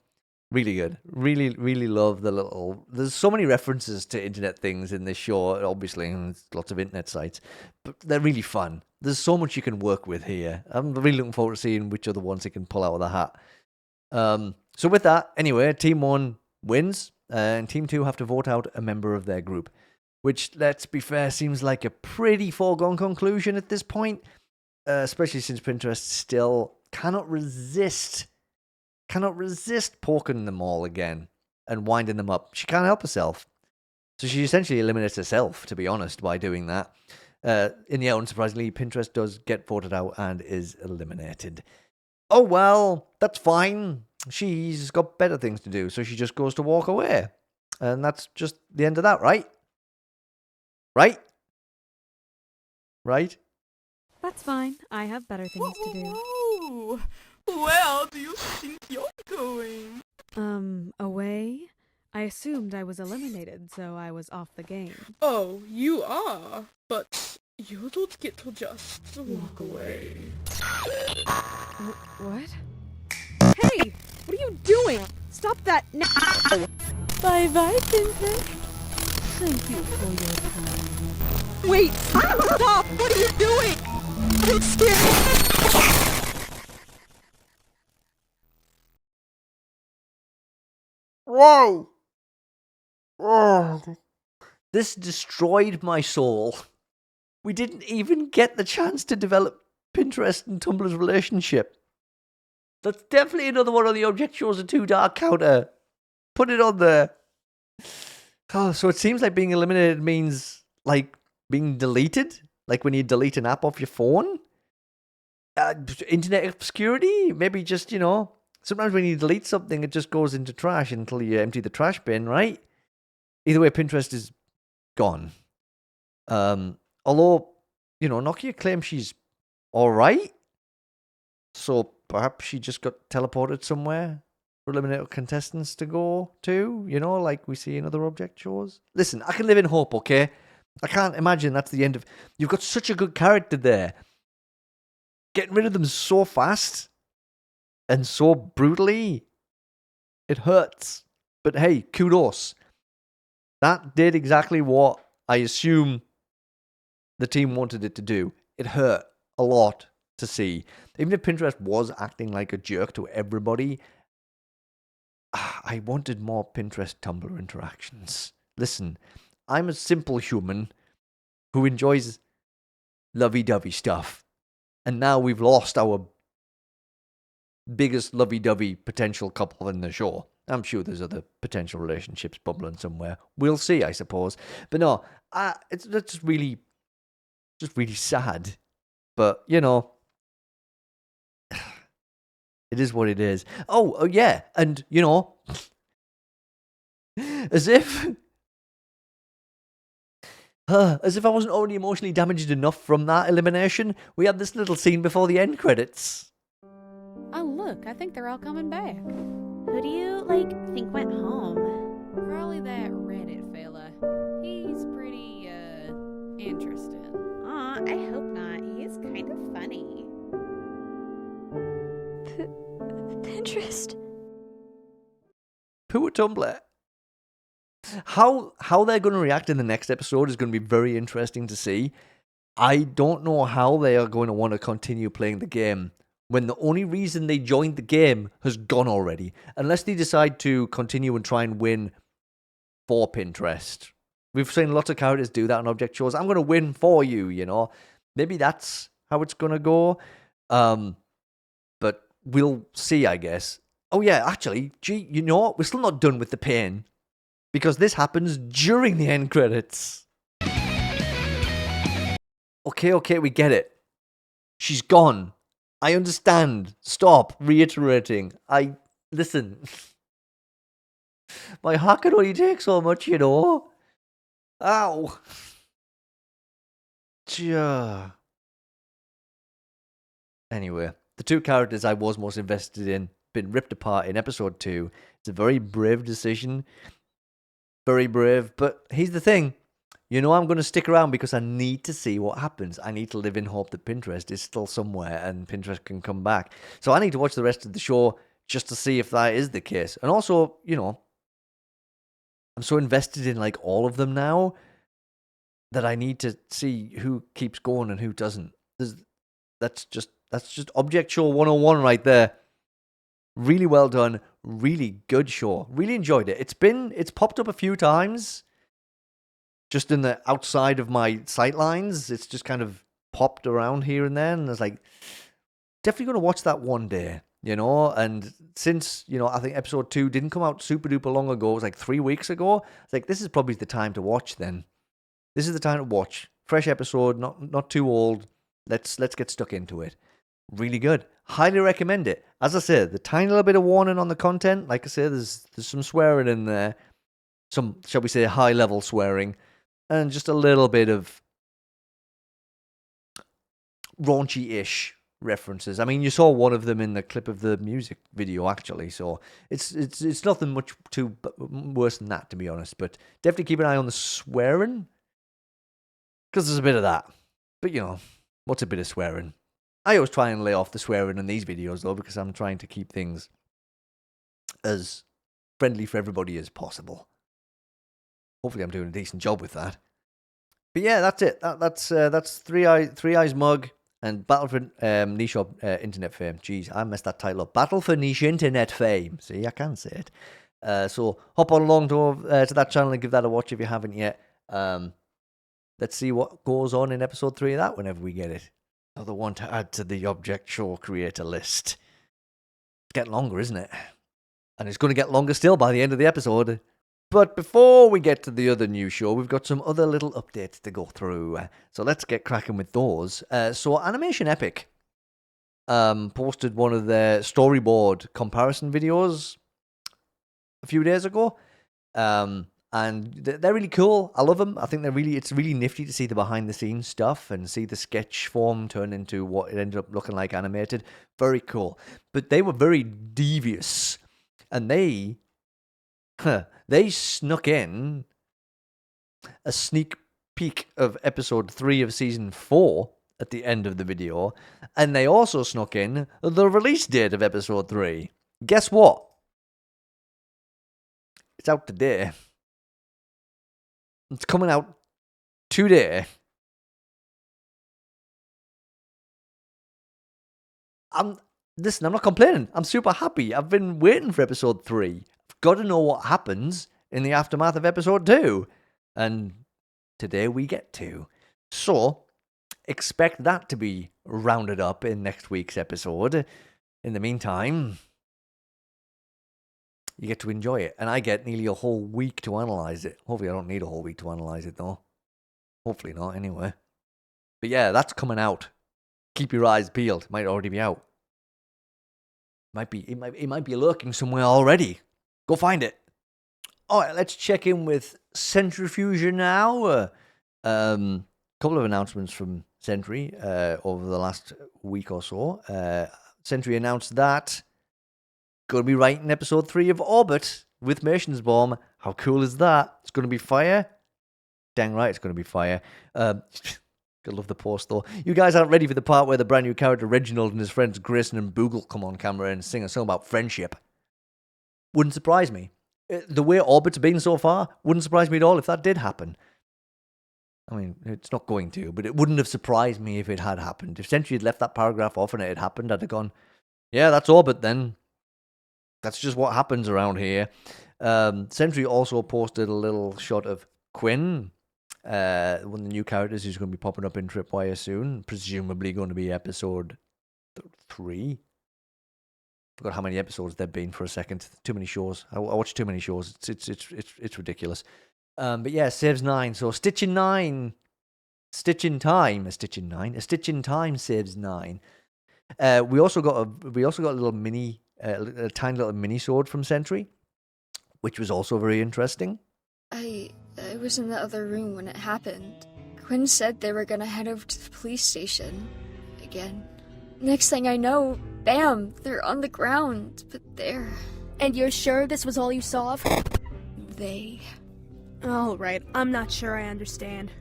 Speaker 1: Really good. Really, really love the little... There's so many references to internet things in this show, obviously, and there's lots of internet sites. But they're really fun. There's so much you can work with here. I'm really looking forward to seeing which other ones they can pull out of the hat. So with that, anyway, Team 1 wins, and Team 2 have to vote out a member of their group. Which, let's be fair, seems like a pretty foregone conclusion at this point. Especially since Pinterest still cannot resist poking them all again. and winding them up. She can't help herself. So she essentially eliminates herself, to be honest, by doing that. In the end, unsurprisingly, Pinterest does get voted out and is eliminated. Oh, well, that's fine. She's got better things to do, so she just goes to walk away. And that's just the end of that, right? Right? Right?
Speaker 4: That's fine. I have better things to do.
Speaker 2: Whoa! Where do you think you're going?
Speaker 4: Away? I assumed I was eliminated, so I was off the game.
Speaker 2: Oh, you are? But you don't get to just walk away.
Speaker 4: What? Hey! What are you doing? Stop that now!
Speaker 2: Bye-bye, Pinterest.
Speaker 4: Thank you for your time. Wait! Stop! What are you doing? I'm scared!
Speaker 1: Whoa! Oh. This destroyed my soul. We didn't even get the chance to develop Pinterest and Tumblr's relationship. That's definitely another one of the object shows a too dark counter. Put it on there. Oh, so it seems like being eliminated means like being deleted? Like when you delete an app off your phone? Internet obscurity? Maybe just, sometimes when you delete something, it just goes into trash until you empty the trash bin, right? Either way, Pinterest is gone. Although, Nokia claims she's alright. So perhaps she just got teleported somewhere for eliminated contestants to go to, like we see in other object shows. Listen, I can live in hope, okay? I can't imagine that's the end of... You've got such a good character there. Getting rid of them so fast and so brutally, it hurts. But hey, kudos. That did exactly what I assume the team wanted it to do. It hurt a lot to see. Even if Pinterest was acting like a jerk to everybody, I wanted more Pinterest Tumblr interactions. Listen, I'm a simple human who enjoys lovey-dovey stuff. And now we've lost our biggest lovey-dovey potential couple in the show. I'm sure there's other potential relationships bubbling somewhere. We'll see, I suppose. But no, it's just really sad. But, it is what it is. Oh yeah. And, as if I wasn't already emotionally damaged enough from that elimination, we had this little scene before the end credits.
Speaker 6: Oh, look, I think they're all coming back.
Speaker 9: Who do you, think went home?
Speaker 6: Probably that Reddit fella. He's pretty, interesting.
Speaker 9: Aw, I hope not. He's kind of funny.
Speaker 2: Pinterest.
Speaker 1: Poor Tumblr. How they're going to react in the next episode is going to be very interesting to see. I don't know how they are going to want to continue playing the game when the only reason they joined the game has gone already. Unless they decide to continue and try and win for Pinterest. We've seen lots of characters do that on object shows. I'm going to win for you, Maybe that's how it's going to go. But we'll see, I guess. Oh yeah, actually, you know what? We're still not done with the pain. Because this happens during the end credits. Okay, we get it. She's gone. I understand. Stop reiterating. Listen. My heart can only take so much, Ow. Anyway, the two characters I was most invested in been ripped apart in episode 2. It's a very brave decision. Very brave, but here's the thing. I'm going to stick around because I need to see what happens. I need to live in hope that Pinterest is still somewhere and Pinterest can come back. So I need to watch the rest of the show just to see if that is the case. And also, I'm so invested in all of them now that I need to see who keeps going and who doesn't. That's just Object Show 101 right there. Really well done. Really good show. Really enjoyed it. It's popped up a few times. Just in the outside of my sight lines. It's just kind of popped around here and there. And I was like, definitely going to watch that one day. you know, and since, you know, I think episode 2 didn't come out super duper long ago, it was like 3 weeks ago, it's like, this is probably the time to watch then. This is the time to watch. Fresh episode, not too old. Let's get stuck into it. Really good. Highly recommend it. As I said, the tiny little bit of warning on the content, like I said, there's some swearing in there. Some, shall we say, high-level swearing. And just a little bit of raunchy-ish references. I mean, you saw one of them in the clip of the music video, actually. So it's nothing much too worse than that, to be honest. But definitely keep an eye on the swearing, because there's a bit of that. But, you know, what's a bit of swearing? I always try and lay off the swearing in these videos, though, because I'm trying to keep things as friendly for everybody as possible. Hopefully I'm doing a decent job with that. But yeah, that's it. That's Three Eyes Mug and Battle for Niche Internet Fame. Jeez, I messed that title up. Battle for Niche Internet Fame. See, I can say it. So hop on along to that channel and give that a watch if you haven't yet. Let's see what goes on in episode 3 of that whenever we get it. Another one to add to the Object Show creator list. It's getting longer, isn't it? And it's going to get longer still by the end of the episode. But before we get to the other new show, we've got some other little updates to go through. So let's get cracking with those. So AnimationEpic posted one of their storyboard comparison videos a few days ago. And they're really cool. I love them. I think it's really nifty to see the behind the scenes stuff and see the sketch form turn into what it ended up looking like animated. Very cool. But they were very devious. And they snuck in a sneak peek of episode 3 of season 4 at the end of the video. And they also snuck in the release date of episode 3. Guess what? It's out today. It's coming out today. Listen, I'm not complaining. I'm super happy. I've been waiting for episode 3. I've got to know what happens in the aftermath of episode 2. And today we get to. So, expect that to be rounded up in next week's episode. In the meantime, you get to enjoy it. And I get nearly a whole week to analyze it. Hopefully I don't need a whole week to analyze it, though. Hopefully not, anyway. But yeah, that's coming out. Keep your eyes peeled. Might already be out. It might be lurking somewhere already. Go find it. Alright, let's check in with Centrifuger now. Couple of announcements from Sentry over the last week or so. Sentry announced that going to be writing episode 3 of Orbit with Mationsbaum. How cool is that? It's going to be fire. Dang right, it's going to be fire. Gotta love the post though. You guys aren't ready for the part where the brand new character Reginald and his friends Grayson and Boogle come on camera and sing a song about friendship. Wouldn't surprise me. The way Orbit's been so far, wouldn't surprise me at all if that did happen. I mean, it's not going to, but it wouldn't have surprised me if it had happened. If Sentry had left that paragraph off and it had happened, I'd have gone, yeah, that's Orbit then. That's just what happens around here. Sentry also posted a little shot of Quinn, one of the new characters who's going to be popping up in TRIPWIRE soon, presumably going to be episode 3. Forgot how many episodes there've been for a second. Too many shows. I watch too many shows. It's ridiculous. But yeah, saves 9. So A Stitch in Time saves 9. We also got a little mini. A tiny little minisode from Sentry, which was also very interesting.
Speaker 11: I was in the other room when it happened. Quinn said they were gonna head over to the police station again. Next thing I know, bam, they're on the ground, but they're...
Speaker 12: And you're sure this was all you saw of her?
Speaker 11: They...
Speaker 12: All right, I'm not sure I understand.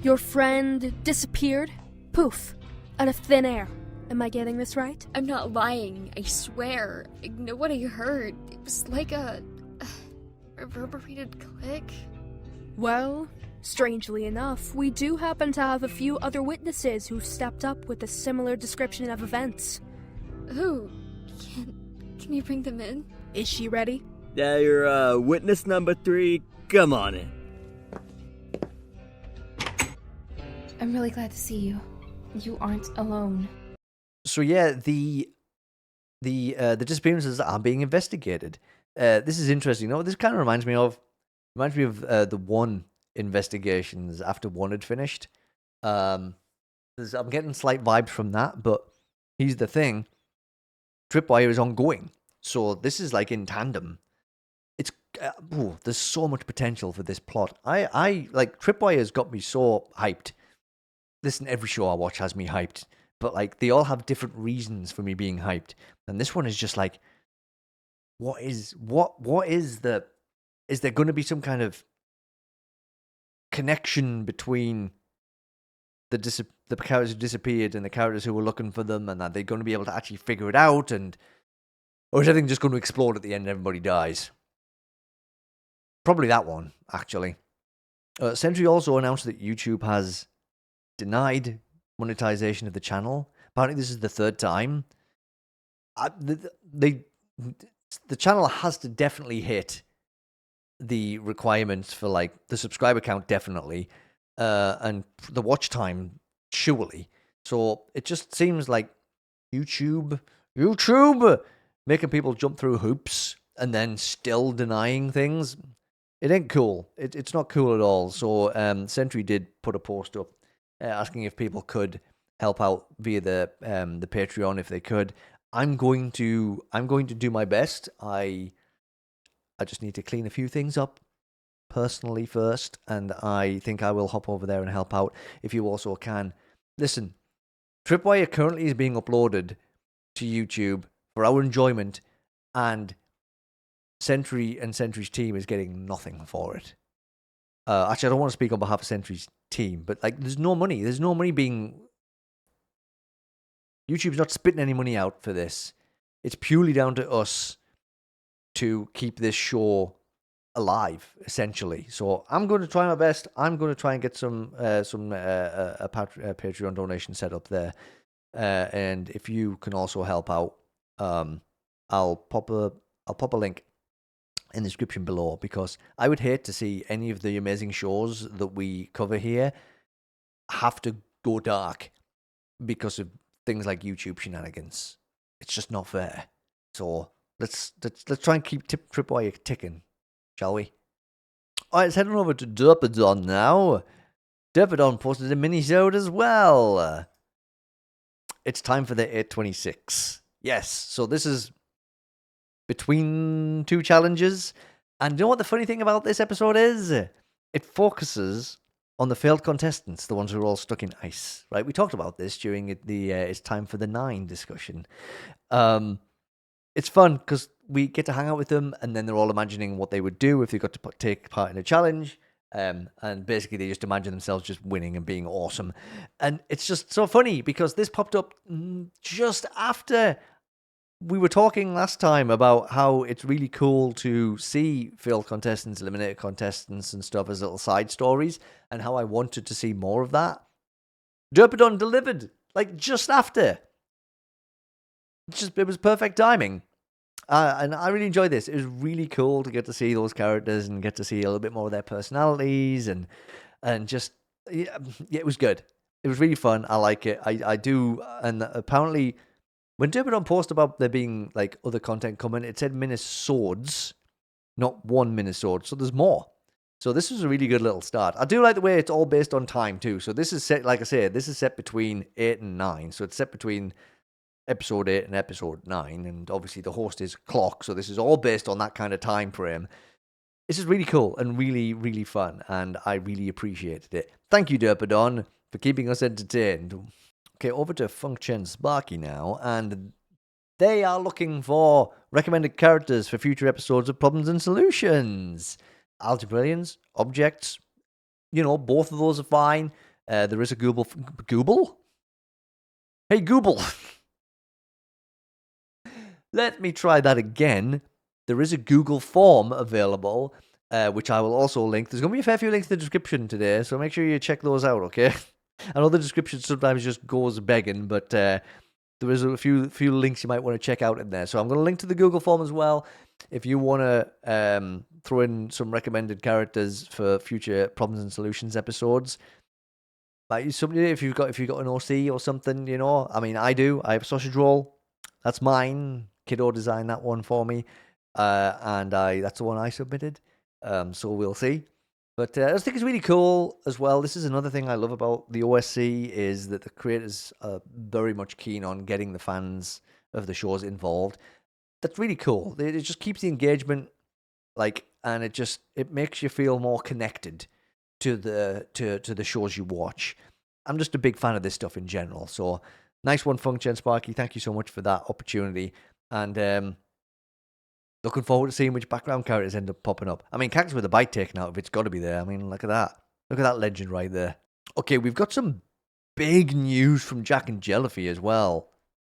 Speaker 12: Your friend disappeared? Poof. Out of thin air. Am I getting this right?
Speaker 11: I'm not lying, I swear. I know what I heard. It was like a reverberated click.
Speaker 12: Well, strangely enough, we do happen to have a few other witnesses who stepped up with a similar description of events.
Speaker 11: Who? Can you bring them in?
Speaker 12: Is she ready?
Speaker 13: Yeah, you're witness number 3. Come on in.
Speaker 14: I'm really glad to see you. You aren't alone.
Speaker 1: So yeah, the the disappearances are being investigated. This is interesting. You know, this kind of reminds me of the One investigations after One had finished. I'm getting slight vibes from that, but here's the thing: TRIPWIRE is ongoing, so this is like in tandem. It's there's so much potential for this plot. I like TRIPWIRE has got me so hyped. Listen, every show I watch has me hyped, but like they all have different reasons for me being hyped, and this one is just like, what is the? Is there going to be some kind of connection between the characters who disappeared and the characters who were looking for them, and are they going to be able to actually figure it out, or is everything just going to explode at the end and everybody dies? Probably that one, actually. Sentry also announced that YouTube has denied monetization of the channel. Apparently, this is the third time. The channel has to definitely hit the requirements for like the subscriber count, definitely, and the watch time, surely. So it just seems like YouTube making people jump through hoops and then still denying things. It ain't cool. It's not cool at all. So Sentry did put a post up asking if people could help out via the Patreon if they could. I'm going to do my best. I just need to clean a few things up personally first, and I think I will hop over there and help out if you also can. Listen, TRIPWIRE currently is being uploaded to YouTube for our enjoyment, and Sentry and Sentry's team is getting nothing for it. Actually, I don't want to speak on behalf of Sentry's team, but like, there's no money. There's no money being... YouTube's not spitting any money out for this. It's purely down to us to keep this show alive, essentially. So I'm going to try my best. I'm going to try and get some Patreon donation set up there. And if you can also help out, I'll pop a link in the description below, because I would hate to see any of the amazing shows that we cover here have to go dark because of things like YouTube shenanigans. It's just not fair. So let's try and keep TRIPWIRE ticking, shall we? All right, let's head on over to derpadon now. Derpadon posted a minisode as well. It's time for the 826. Yes, so this is between two challenges. And you know what the funny thing about this episode is? It focuses on the failed contestants, the ones who are all stuck in ice, right? We talked about this during the It's Time for the 9 discussion. It's fun because we get to hang out with them, and then they're all imagining what they would do if they got to take part in a challenge. And basically, they just imagine themselves just winning and being awesome. And it's just so funny because this popped up just after we were talking last time about how it's really cool to see failed contestants, eliminated contestants, and stuff as little side stories, and how I wanted to see more of that. Derpadon delivered, like, just after. It was perfect timing. And I really enjoyed this. It was really cool to get to see those characters and get to see a little bit more of their personalities, and just, yeah, it was good. It was really fun. I like it. I do. And apparently, when Derpadon posted about there being like other content coming, it said Minisodes, not one Minisode. So there's more. So this was a really good little start. I do like the way it's all based on time too. So this is set, like I said, this is set between 8 and 9. So it's set between episode 8 and episode 9. And obviously the host is Clock. So this is all based on that kind of time frame. This is really cool and really, really fun. And I really appreciated it. Thank you, Derpadon, for keeping us entertained. Okay, over to Funkchen-Sparky now, and they are looking for recommended characters for future episodes of Problems and Solutions. Algebraians, objects, both of those are fine. There is a Google? Hey, Google! Let me try that again. There is a Google form available, which I will also link. There's going to be a fair few links in the description today, so make sure you check those out, okay? I know the description sometimes just goes begging, but there is a few links you might want to check out in there. So I'm going to link to the Google form as well. If you want to throw in some recommended characters for future Problems and Solutions episodes, like somebody, if you've got an OC or something, I mean, I do. I have a sausage roll. That's mine. Kiddo designed that one for me. And that's the one I submitted. So we'll see. But I just think it's really cool as well. This is another thing I love about the OSC is that the creators are very much keen on getting the fans of the shows involved. That's really cool. It just keeps the engagement, and it makes you feel more connected to the shows you watch. I'm just a big fan of this stuff in general. So nice one, Funkchen-Sparky. Thank you so much for that opportunity. And looking forward to seeing which background characters end up popping up. I mean, characters with a bite taken out of it's got to be there. I mean, look at that. Look at that legend right there. Okay, we've got some big news from Jack and Jellyfy as well.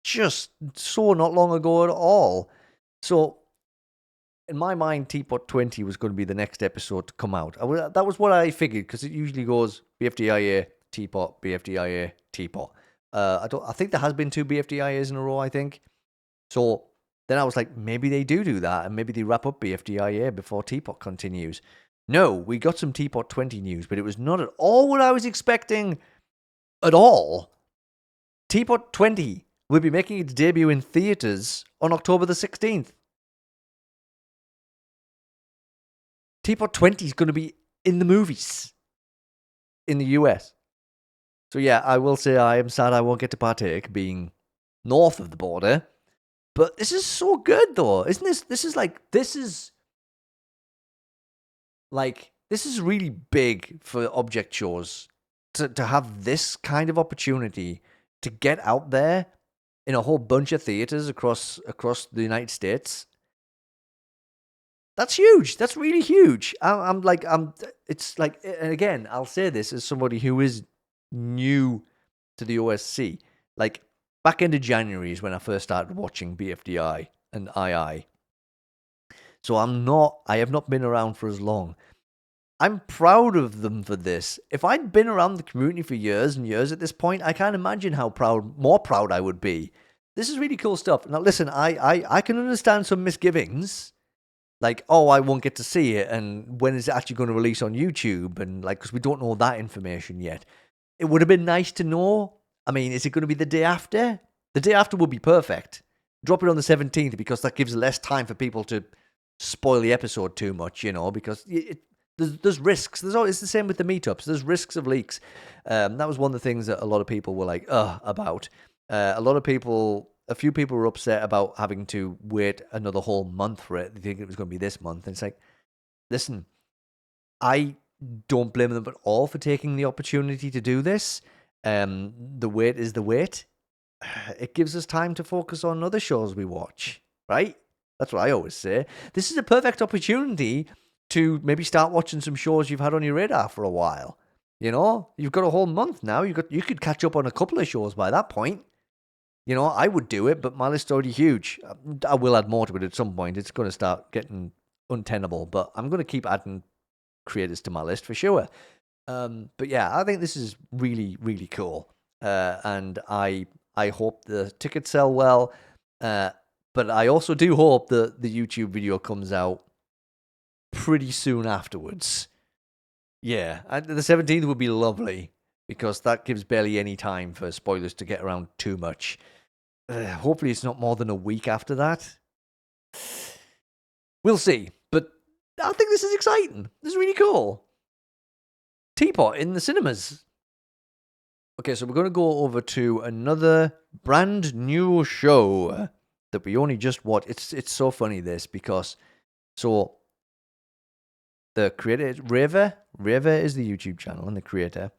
Speaker 1: Just so not long ago at all. So, in my mind, TPOT 20 was going to be the next episode to come out. That was what I figured, because it usually goes BFDIA, TPOT, BFDIA, TPOT. I think there has been 2 BFDIAs in a row, I think. So, then I was like, maybe they do that, and maybe they wrap up BFDIA before TPOT continues. No, we got some TPOT 20 news, but it was not at all what I was expecting at all. TPOT 20 will be making its debut in theaters on October the 16th. TPOT 20 is going to be in the movies in the US. So yeah, I will say I am sad I won't get to partake, being north of the border. But this is so good, though, isn't this? This is really big for object shows to have this kind of opportunity to get out there in a whole bunch of theaters across the United States. That's huge. That's really huge. It's like, and again, I'll say this as somebody who is new to the OSC. Like, back into January is when I first started watching BFDI and II. So I have not been around for as long. I'm proud of them for this. If I'd been around the community for years and years at this point, I can't imagine how more proud I would be. This is really cool stuff. Now listen, I can understand some misgivings. Like, oh, I won't get to see it, and when is it actually going to release on YouTube? And because we don't know that information yet. It would have been nice to know. I mean, is it going to be the day after? The day after would be perfect. Drop it on the 17th because that gives less time for people to spoil the episode too much, because there's risks. It's the same with the meetups. There's risks of leaks. That was one of the things that a lot of people were like, about. A few people were upset about having to wait another whole month for it. They think it was going to be this month. And it's like, listen, I don't blame them at all for taking the opportunity to do this. The wait is the wait. It gives us time to focus on other shows we watch, right? That's what I always say. This is a perfect opportunity to maybe start watching some shows you've had on your radar for a while. You've got a whole month now. You could catch up on a couple of shows by that point. I would do it, but my list's already huge. I will add more to it at some point. It's going to start getting untenable, but I'm going to keep adding creators to my list for sure. But yeah, I think this is really, really cool. And I hope the tickets sell well. But I also do hope that the YouTube video comes out pretty soon afterwards. Yeah, the 17th would be lovely because that gives barely any time for spoilers to get around too much. Hopefully it's not more than a week after that. We'll see. But I think this is exciting. This is really cool. TPOT in the cinemas. Okay, so we're going to go over to another brand new show that we only just watched. It's so funny, this, because the creator is Raver is the YouTube channel and the creator.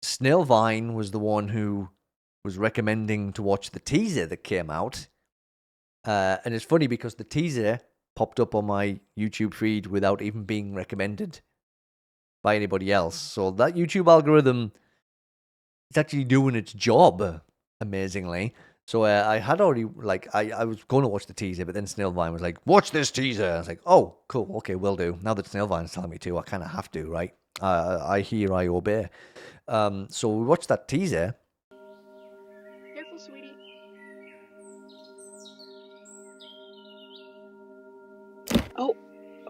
Speaker 1: Snailvine was the one who was recommending to watch the teaser that came out. And it's funny because the teaser popped up on my YouTube feed without even being recommended by anybody else. So that YouTube algorithm is actually doing its job, amazingly. So I had already, I was going to watch the teaser, but then Snailvine was like, watch this teaser. I was like, oh, cool, okay, will do. Now that Snailvine's telling me to, I kind of have to, right? I hear, I obey. So we watched that teaser.
Speaker 15: Careful, sweetie. Oh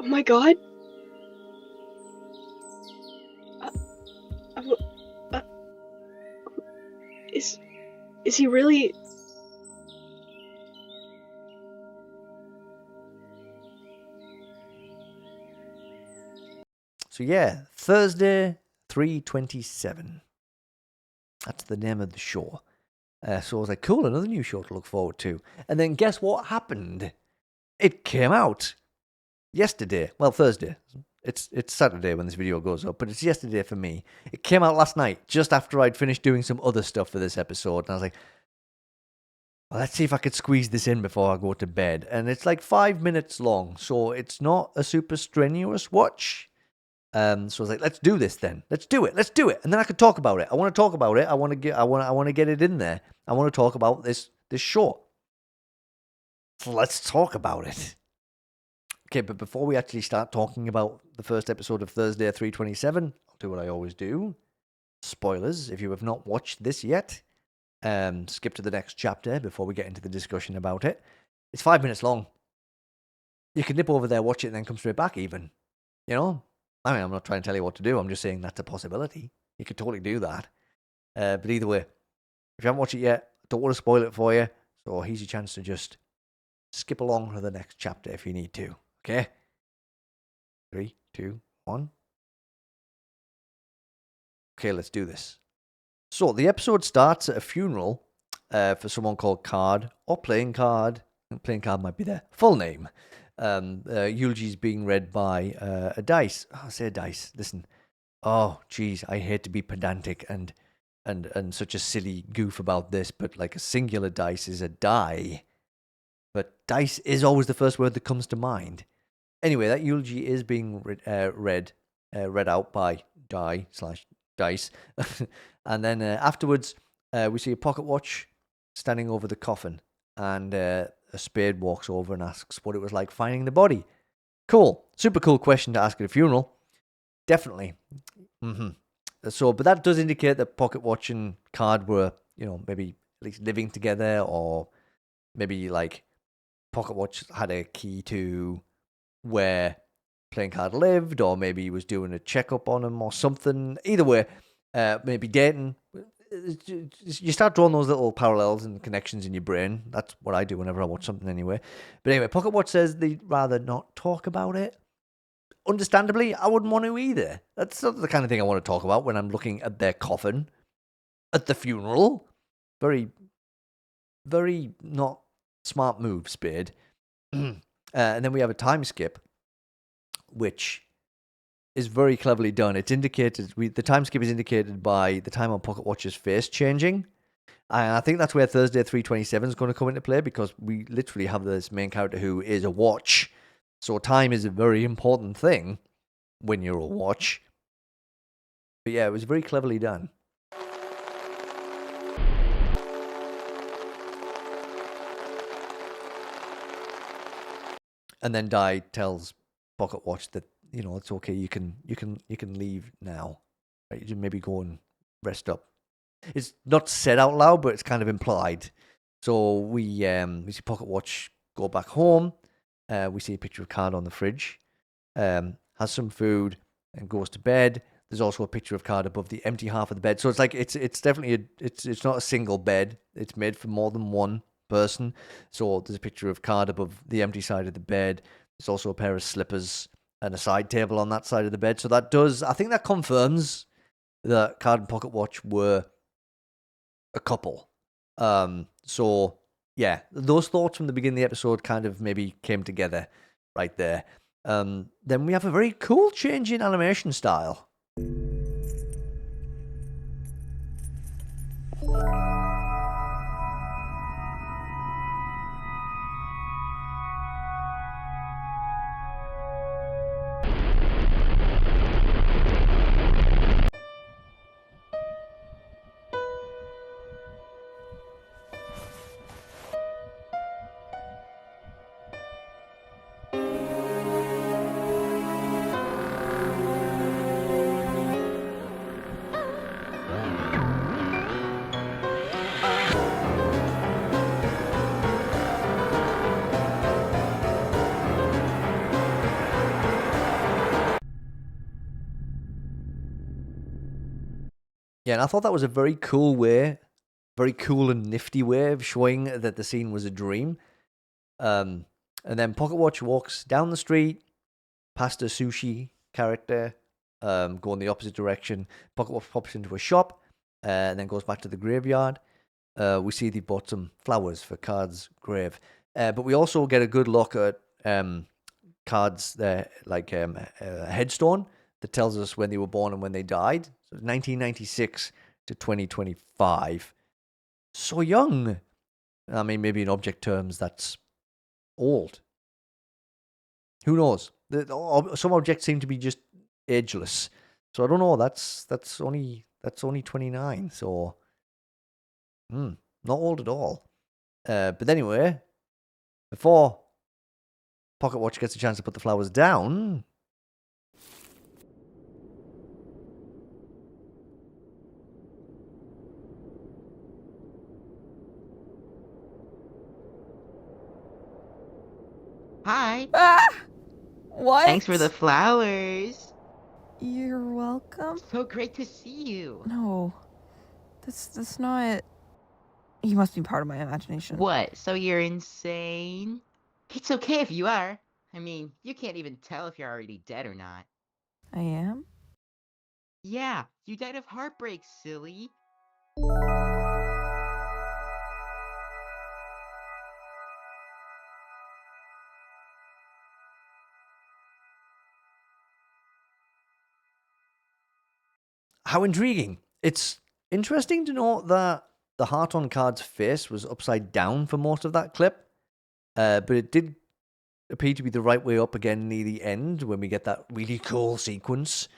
Speaker 15: my god. Is he really
Speaker 1: So yeah, Thursday, 3/27. That's the name of the show. So I was like, cool, another new show to look forward to. And then guess what happened? It came out yesterday. Well, Thursday. It's Saturday when this video goes up, but it's yesterday for me. It came out last night, just after I'd finished doing some other stuff for this episode. And I was like, well, let's see if I could squeeze this in before I go to bed. And it's like 5 minutes long, so it's not a super strenuous watch. So I was like, let's do this then. Let's do it. And then I could talk about it. I want to talk about it. I want to get it in there. I want to talk about this show. So let's talk about it. Okay, but before we actually start talking about the first episode of Thursday 3/27, I'll do what I always do. Spoilers, if you have not watched this yet, skip to the next chapter before we get into the discussion about it. It's 5 minutes long. You can nip over there, watch it, and then come straight back even. You know? I mean, I'm not trying to tell you what to do. I'm just saying that's a possibility. You could totally do that. But either way, if you haven't watched it yet, I don't want to spoil it for you. So here's your chance to just skip along to the next chapter if you need to. Okay? 3, 2, 1. Okay, let's do this. So the episode starts at a funeral for someone called Card, or Playing Card. Playing Card might be their full name. Eulogy is being read by a dice. Oh, I say a dice. Listen. Oh, geez, I hate to be pedantic and such a silly goof about this, but like a singular dice is a die. But dice is always the first word that comes to mind. Anyway, that eulogy is being read out by dice. And then afterwards, we see a pocket watch standing over the coffin, and a spade walks over and asks what it was like finding the body. Cool. Super cool question to ask at a funeral. Definitely. So, but that does indicate that Pocket Watch and Card were, maybe at least living together, or maybe like Pocket Watch had a key to where Playing Card lived, or maybe he was doing a checkup on him or something. Either way, maybe dating. You start drawing those little parallels and connections in your brain. That's what I do whenever I watch something anyway. But anyway, Pocket Watch says they'd rather not talk about it. Understandably, I wouldn't want to either. That's not the kind of thing I want to talk about when I'm looking at their coffin at the funeral. Very, very not smart move, Spade. And then we have a time skip, which is very cleverly done. It's indicated, the time skip is indicated by the time on Pocket Watch's face changing. And I think that's where Thursday 3/27 is going to come into play, because we literally have this main character who is a watch. So time is a very important thing when you're a watch. But yeah, it was very cleverly done. And then Di tells Pocket Watch that, it's okay, you can leave now. Right? You should maybe go and rest up. It's not said out loud, but it's kind of implied. So we see Pocket Watch go back home. We see a picture of Card on the fridge. Has some food and goes to bed. There's also a picture of Card above the empty half of the bed. So it's like it's definitely it's not a single bed. It's made for more than one person. So there's a picture of Card above the empty side of the bed. There's also a pair of slippers and a side table on that side of the bed. So I think that confirms that Card and Pocket Watch were a couple. So yeah, those thoughts from the beginning of the episode kind of maybe came together right there. Then we have a very cool change in animation style. Yeah, and I thought that was a very cool and nifty way of showing that the scene was a dream. And then Pocket Watch walks down the street past a sushi character go in the opposite direction. Pocket Watch pops into a shop, and then goes back to the graveyard. We see they bought some flowers for Card's grave. But we also get a good look at Card's a headstone that tells us when they were born and when they died. So 1996 to 2025. So young. I mean, maybe in object terms, that's old. Who knows? Some objects seem to be just ageless. So I don't know. That's only 29. So not old at all. But anyway, before Pocket Watch gets a chance to put the flowers down,
Speaker 16: Hi.
Speaker 4: Ah! What?
Speaker 16: Thanks for the flowers.
Speaker 4: You're welcome.
Speaker 16: So great to see you.
Speaker 4: No. That's not... You must be part of my imagination.
Speaker 16: What? So you're insane? It's okay if you are. I mean, you can't even tell if you're already dead or not.
Speaker 4: I am?
Speaker 16: Yeah, you died of heartbreak, silly.
Speaker 1: how intriguing. It's interesting to note that the heart on Card's face was upside down for most of that clip, but it did appear to be the right way up again near the end when we get that really cool sequence.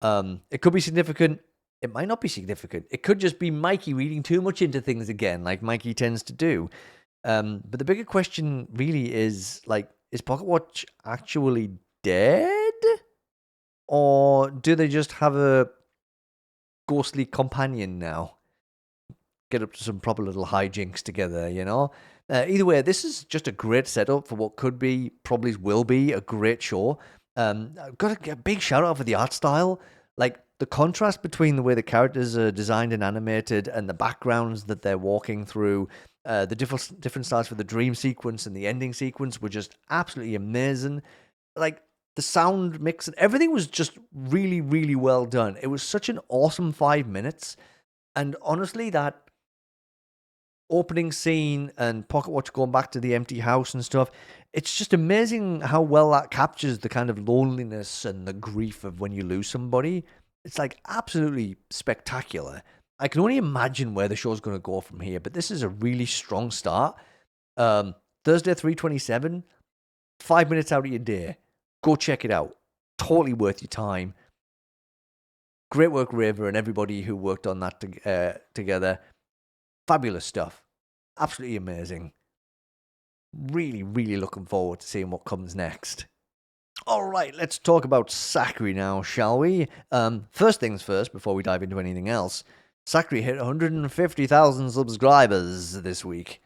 Speaker 1: It could be significant. It might not be significant. It could just be Mikey reading too much into things again, like Mikey tends to do. But the bigger question really is, like, is Pocket Watch actually dead? Or do they just have a ghostly companion now? Get up to some proper little hijinks together, you know? Either way, this is just a great setup for what could be, probably will be, a great show. I've got a big shout out for the art style. Like, the contrast between the way the characters are designed and animated and the backgrounds that they're walking through, the different styles for the dream sequence and the ending sequence were just absolutely amazing. Like, the sound mix and everything was just really, really well done. It was such an awesome 5 minutes. And honestly, that opening scene and Pocket Watch going back to the empty house and stuff, it's just amazing how well that captures the kind of loneliness and the grief of when you lose somebody. It's like absolutely spectacular. I can only imagine where the show's going to go from here, but this is a really strong start. Thursday, 3/27, 5 minutes out of your day. Go check it out. Totally worth your time. Great work, Raver, and everybody who worked on that together. Fabulous stuff. Absolutely amazing. Really, really looking forward to seeing what comes next. All right, let's talk about Sacri now, shall we? First things first, before we dive into anything else. Sacri hit 150,000 subscribers this week.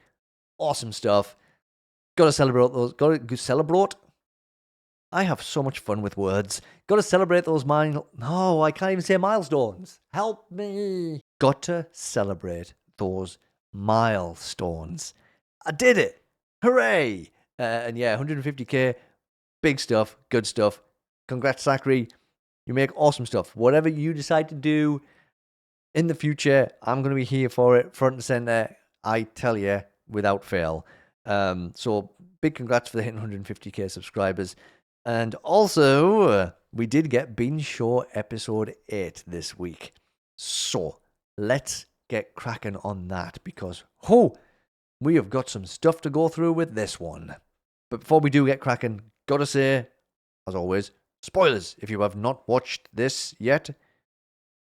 Speaker 1: Awesome stuff. Gotta celebrate those. Gotta celebrate. I have so much fun with words. Gotta celebrate those No, I can't even say milestones. Help me. Gotta celebrate those milestones. I did it. Hooray. And yeah, 150k. Big stuff. Good stuff. Congrats, Sacri. You make awesome stuff. Whatever you decide to do in the future, I'm going to be here for it, front and center. I tell you, without fail. So big congrats for the hitting 150k subscribers. And also, we did get Binge Show episode 8 this week. So let's get cracking on that because, we have got some stuff to go through with this one. But before we do get cracking, gotta say, as always, spoilers. If you have not watched this yet,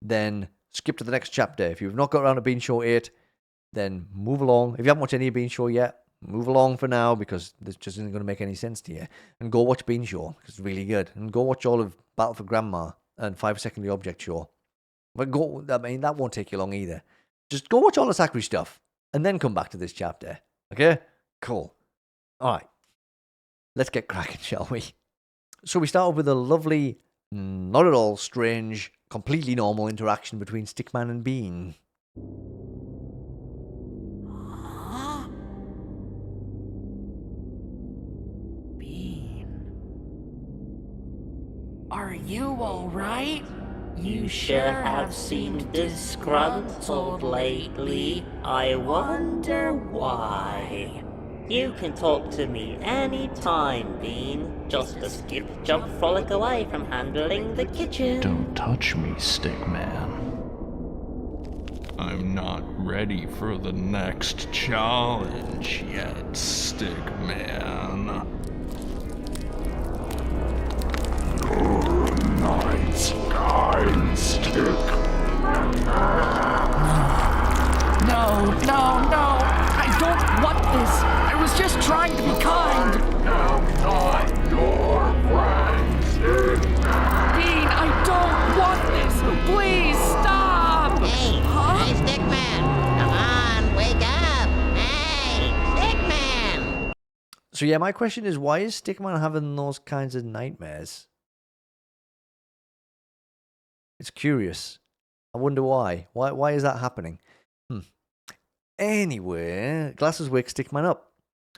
Speaker 1: then skip to the next chapter. If you've not got around to Bean Show 8, then move along. If you haven't watched any of Bean Show yet, move along for now because this just isn't going to make any sense to you. And go watch Bean Show because it's really good. And go watch all of Battle for Grandma and 5 Second the Object Show. But that won't take you long either. Just go watch all the SacriStuff and then come back to this chapter. Okay? Cool. All right. Let's get cracking, shall we? So we start off with a lovely, not at all strange, completely normal interaction between Stickman and Bean.
Speaker 5: Are you alright?
Speaker 17: You sure have seemed disgruntled lately. I wonder why. You can talk to me anytime, Bean. Just a skip, jump, frolic away from handling the kitchen.
Speaker 18: Don't touch me, Stickman. I'm not ready for the next challenge yet, Stickman. Your nice kind Stick.
Speaker 5: No. I don't want this. I was just trying to be kind.
Speaker 18: I'm not your friend, Stickman.
Speaker 5: Bean, I don't want this. Please stop.
Speaker 8: Hey, hey, Stickman. Come on, wake up. Hey, Stickman.
Speaker 1: So yeah, my question is, why is Stickman having those kinds of nightmares? It's curious. I wonder why. Why is that happening? Anyway, Glasses wakes Stickman up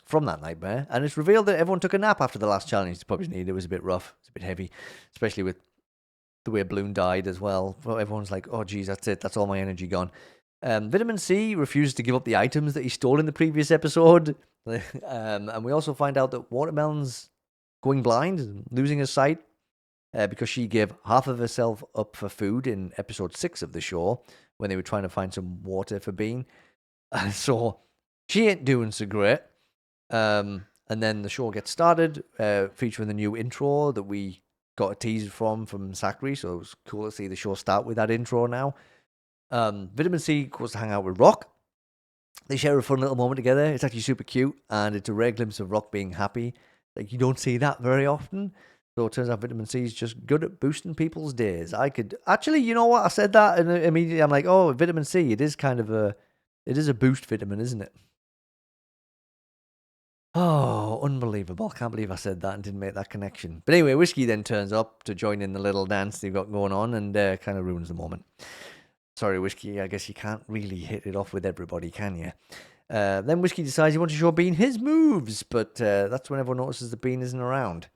Speaker 1: from that nightmare, and it's revealed that everyone took a nap after the last challenge. They probably needed. It was a bit rough. It's a bit heavy, especially with the way Bloom died as well. Well, everyone's like, oh geez, that's it. That's all my energy gone. Vitamin C refuses to give up the items that he stole in the previous episode. And we also find out that Watermelon's going blind and losing his sight because she gave half of herself up for food in episode 6 of the show when they were trying to find some water for Bean. So she ain't doing so great. And then the show gets started, featuring the new intro that we got a tease from Sacri. So it was cool to see the show start with that intro now. Vitamin C goes to hang out with Rock. They share a fun little moment together. It's actually super cute, and it's a rare glimpse of Rock being happy. Like, you don't see that very often. So it turns out Vitamin C is just good at boosting people's days. I could actually, you know what? I said that, and immediately I'm like, oh, Vitamin C. It is kind of a boost vitamin, isn't it? Oh, unbelievable. Can't believe I said that and didn't make that connection. But anyway, Whiskey then turns up to join in the little dance they've got going on and kind of ruins the moment. Sorry, Whiskey, I guess you can't really hit it off with everybody, can you? Then Whiskey decides he wants to show Bean his moves, but that's when everyone notices that Bean isn't around.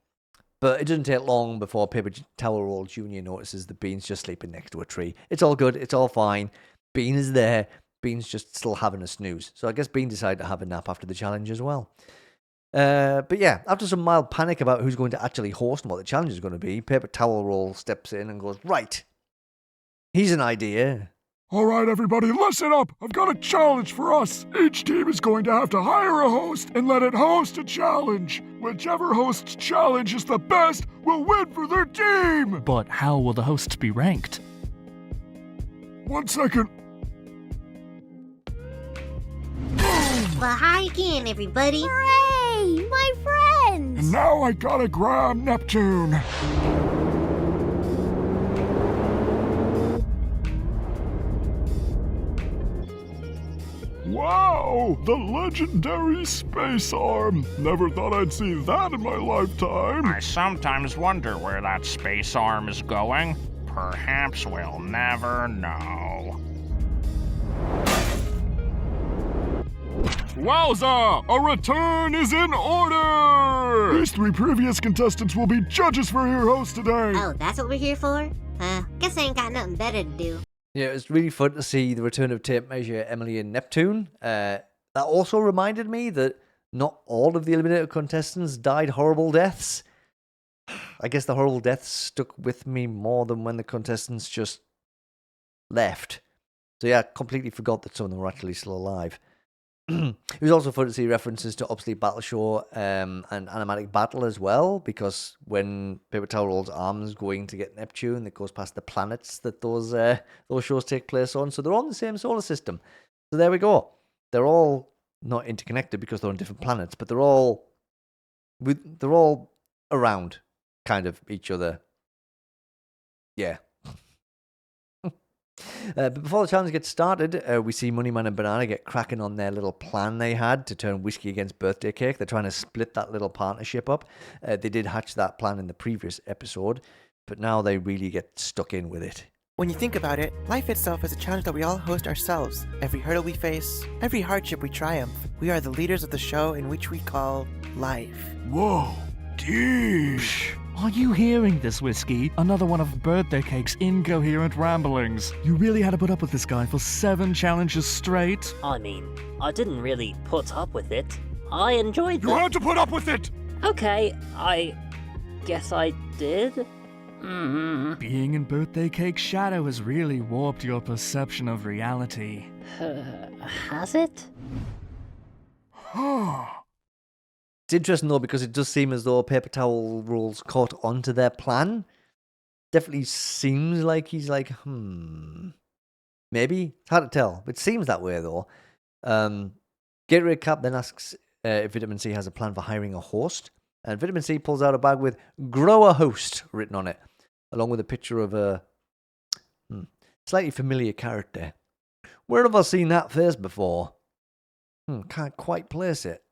Speaker 1: But it doesn't take long before Paper Towel Roll Jr. notices that Bean's just sleeping next to a tree. It's all good, it's all fine. Bean is there. Bean's just still having a snooze. So I guess Bean decided to have a nap after the challenge as well. But yeah, after some mild panic about who's going to actually host and what the challenge is going to be, Paper Towel Roll steps in and goes, right, here's an idea.
Speaker 19: All right, everybody, listen up. I've got a challenge for us. Each team is going to have to hire a host and let it host a challenge. Whichever host's challenge is the best will win for their team.
Speaker 7: But how will the hosts be ranked?
Speaker 19: 1 second.
Speaker 8: Well, hi again, everybody.
Speaker 10: Hooray! My friends!
Speaker 19: And now I gotta grab Neptune. Wow! The legendary space arm! Never thought I'd see that in my lifetime.
Speaker 20: I sometimes wonder where that space arm is going. Perhaps we'll never know.
Speaker 19: Wowza! A return is in order! These 3 previous contestants will be judges for your host today.
Speaker 8: Oh, that's what we're here for? Guess I ain't got nothing better to do.
Speaker 1: Yeah, it was really fun to see the return of Tape Measure, Emily, and Neptune. That also reminded me that not all of the eliminated contestants died horrible deaths. I guess the horrible deaths stuck with me more than when the contestants just left. So yeah, I completely forgot that some of them were actually still alive. It was also fun to see references to Obsolete Battle Show and Animatic Battle as well, because when Paper Towel Roll's arm's going to get Neptune, it goes past the planets that those shows take place on. So they're all in the same solar system. So there we go. They're all not interconnected because they're on different planets, but they're all around kind of each other. Yeah. But before the challenge gets started, we see Moneyman and Banana get cracking on their little plan they had to turn Whiskey against Birthday Cake. They're trying to split that little partnership up. They did hatch that plan in the previous episode, but now they really get stuck in with it.
Speaker 21: When you think about it, life itself is a challenge that we all host ourselves. Every hurdle we face, every hardship we triumph. We are the leaders of the show in which we call life.
Speaker 19: Whoa, deep.
Speaker 3: Are you hearing this, Whiskey? Another one of Birthday Cake's incoherent ramblings. You really had to put up with this guy for 7 challenges straight?
Speaker 17: I mean, I didn't really put up with it. I enjoyed
Speaker 19: You had to put up with it!
Speaker 17: Okay, I guess I did.
Speaker 3: Being in Birthday Cake's shadow has really warped your perception of reality.
Speaker 17: Has it?
Speaker 1: It's interesting though because it does seem as though Paper Towel Rolls caught onto their plan. Definitely seems like he's like, maybe. It's hard to tell. It seems that way though. Gatorade Cap then asks if Vitamin C has a plan for hiring a host. And Vitamin C pulls out a bag with "Grow a Host" written on it, along with a picture of a slightly familiar character. Where have I seen that face before? Can't quite place it.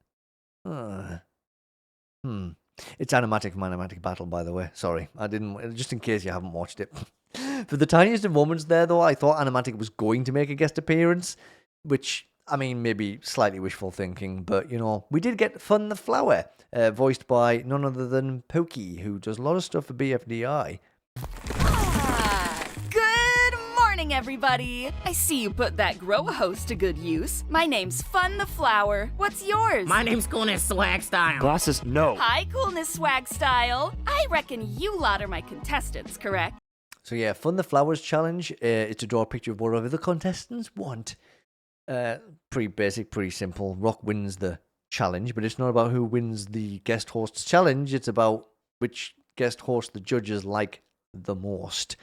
Speaker 1: It's Animatic from Animatic Battle, by the way. Sorry, I didn't. Just in case you haven't watched it. For the tiniest of moments there, though, I thought Animatic was going to make a guest appearance, which, I mean, maybe slightly wishful thinking, but, you know, we did get Fun the Flower, voiced by none other than Pokey, who does a lot of stuff for BFDI.
Speaker 22: Good morning, everybody. I see you put that grow host to good use. My name's Fun the Flower. What's yours?
Speaker 8: My name's Coolness Swag Style.
Speaker 21: Glasses, no.
Speaker 22: Hi, Coolness Swag Style. I reckon you lot are my contestants, correct?
Speaker 1: So yeah, Fun the Flowers challenge is to draw a picture of whatever the contestants want. Pretty basic, pretty simple. Rock wins the challenge, but it's not about who wins the guest host's challenge. It's about which guest host the judges like the most.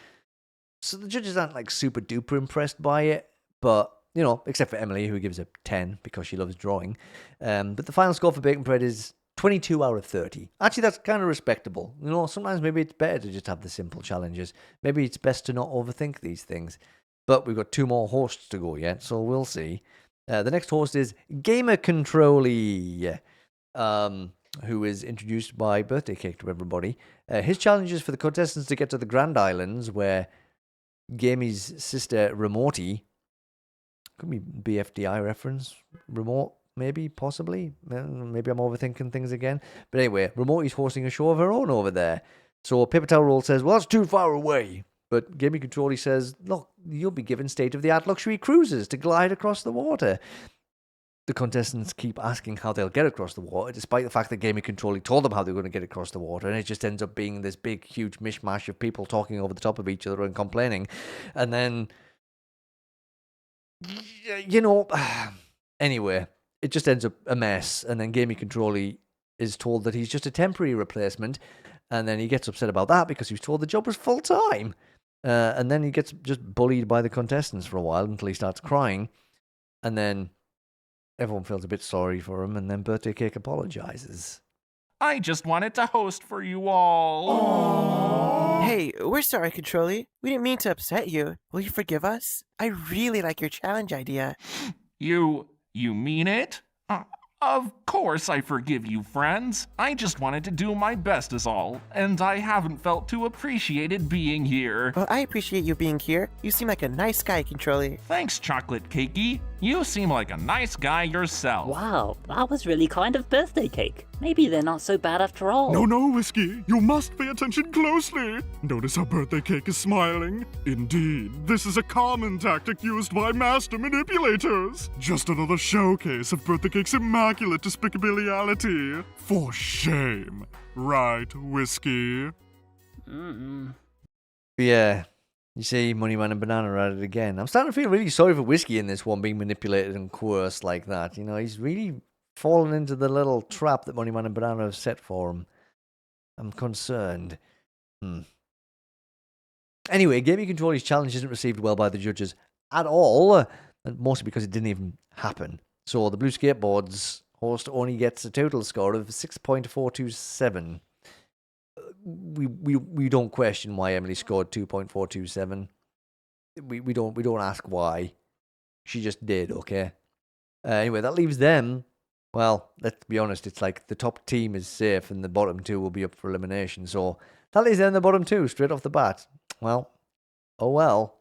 Speaker 1: So the judges aren't like super duper impressed by it, but you know, except for Emily, who gives a 10 because she loves drawing. But the final score for Bacon Bread is 22 out of 30. Actually, that's kind of respectable. You know, sometimes maybe it's better to just have the simple challenges. Maybe it's best to not overthink these things. But we've got 2 more hosts to go yet, so we'll see. The next host is Gamer Controlly, who is introduced by Birthday Cake to everybody. His challenge is for the contestants to get to the Grand Islands, where Gamey's sister, Remote, could be BFDI reference, Remote, maybe, possibly. Maybe I'm overthinking things again. But anyway, Remote is hosting a show of her own over there. So Paper Towel Roll says, well, that's too far away. But Gaming Controlly says, look, you'll be given state-of-the-art luxury cruises to glide across the water. The contestants keep asking how they'll get across the water, despite the fact that Gaming Controlly told them how they're going to get across the water, and it just ends up being this big, huge mishmash of people talking over the top of each other and complaining. And then, you know, anyway, it just ends up a mess, and then Gaming Controlly is told that he's just a temporary replacement, and then he gets upset about that because he was told the job was full-time. And then he gets just bullied by the contestants for a while until he starts crying. And then everyone feels a bit sorry for him, and then Birthday Cake apologizes.
Speaker 20: I just wanted to host for you all.
Speaker 21: Hey, we're sorry, Controlly. We didn't mean to upset you. Will you forgive us? I really like your challenge idea.
Speaker 20: You mean it? Of course I forgive you, friends. I just wanted to do my best is all, and I haven't felt too appreciated being here.
Speaker 21: Well, I appreciate you being here. You seem like a nice guy, Controlly.
Speaker 20: Thanks, Chocolate Cakey. You seem like a nice guy yourself.
Speaker 17: Wow, that was really kind of Birthday Cake. Maybe they're not so bad after all.
Speaker 19: No, Whiskey. You must pay attention closely. Notice how Birthday Cake is smiling? Indeed, this is a common tactic used by master manipulators. Just another showcase of Birthday Cake's immaculate despicability. For shame. Right, Whiskey?
Speaker 1: Yeah. You see Moneyman and Banana are at it again. I'm starting to feel really sorry for Whiskey in this one, being manipulated and coerced like that. You know, he's really fallen into the little trap that Moneyman and Banana have set for him. I'm concerned. Anyway, Gaming Controller's challenge isn't received well by the judges at all, and mostly because it didn't even happen. So the Blue Skateboards host only gets a total score of 6.427. We don't question why Emily scored 2.427. We don't ask why. She just did, okay? Anyway, that leaves them. Well, let's be honest, it's like the top team is safe and the bottom 2 will be up for elimination. So that leaves them the bottom 2 straight off the bat. Well, oh well.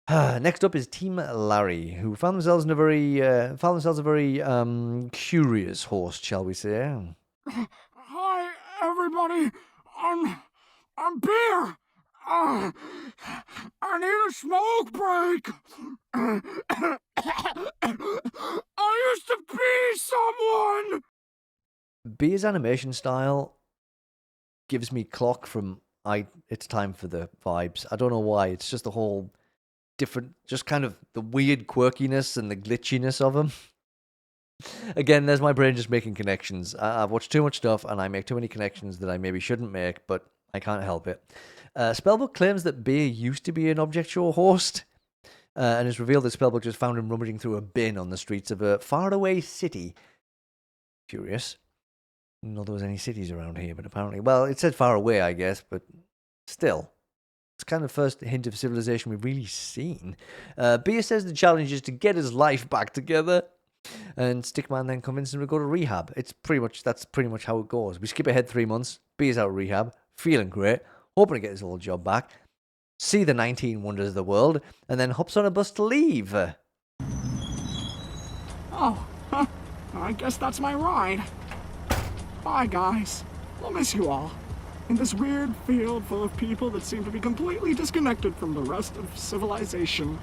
Speaker 1: Next up is Team Larry, who found themselves a very curious host, shall we say?
Speaker 19: Hi, everybody. I'm beer. I need a smoke break. I used to be someone.
Speaker 1: Beer's animation style gives me clock from it's time for the vibes. I don't know why. It's just the whole different, just kind of the weird quirkiness and the glitchiness of him. Again, there's my brain just making connections. I've watched too much stuff and I make too many connections that I maybe shouldn't make, but I can't help it. Spellbook claims that Beer used to be an object show host, and it's revealed that Spellbook just found him rummaging through a bin on the streets of a faraway city. Curious. Didn't know there was any cities around here, but apparently, well, it said far away, I guess, but still. It's kind of the first hint of civilization we've really seen. Beer says the challenge is to get his life back together, and Stickman then convinces him to go to rehab. That's pretty much how it goes. We skip ahead 3 months. Beer's out of rehab, feeling great, hoping to get his old job back, see the 19 wonders of the world, and then hops on a bus to leave.
Speaker 19: Oh, I guess that's my ride. Bye, guys. I'll miss you all. In this weird field full of people that seem to be completely disconnected from the rest of civilization.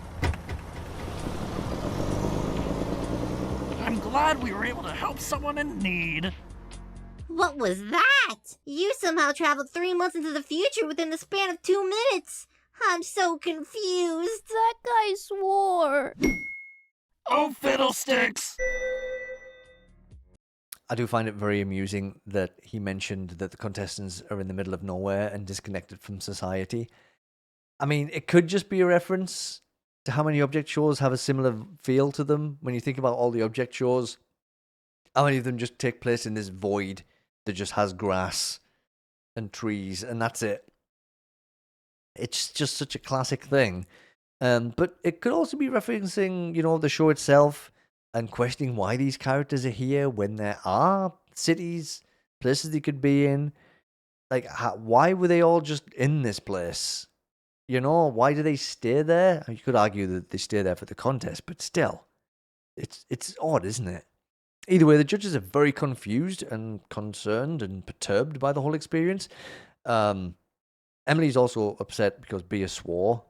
Speaker 3: I'm glad we were able to help someone in need.
Speaker 8: What was that? You somehow traveled 3 months into the future within the span of 2 minutes. I'm so confused.
Speaker 10: That guy swore.
Speaker 3: Oh, fiddlesticks!
Speaker 1: I do find it very amusing that he mentioned that the contestants are in the middle of nowhere and disconnected from society. I mean, it could just be a reference to how many object shows have a similar feel to them. When you think about all the object shows, how many of them just take place in this void that just has grass and trees, and that's it. It's just such a classic thing. But it could also be referencing, the show itself, and questioning why these characters are here when there are cities, places they could be in. Like, why were they all just in this place? Why do they stay there? You could argue that they stay there for the contest, but still, it's odd, isn't it? Either way, the judges are very confused and concerned and perturbed by the whole experience. Emily's also upset because Bea swore.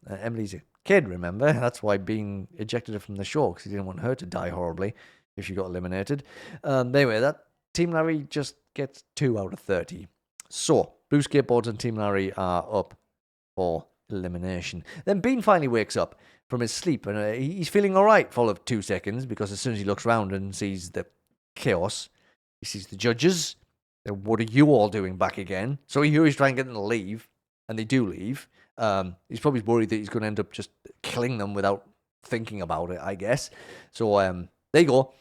Speaker 1: Emily's a kid, remember? That's why Bean ejected her from the show, because he didn't want her to die horribly if she got eliminated. Anyway, that Team Larry just gets 2 out of 30. So, Blue Skateboards and Team Larry are up for elimination. Then Bean finally wakes up from his sleep, and he's feeling alright for all of 2 seconds, because as soon as he looks around and sees the chaos, he sees the judges. What are you all doing back again? So he hurries trying to get them to leave, and they do leave. He's probably worried that he's going to end up just killing them without thinking about it, I guess. So there you go.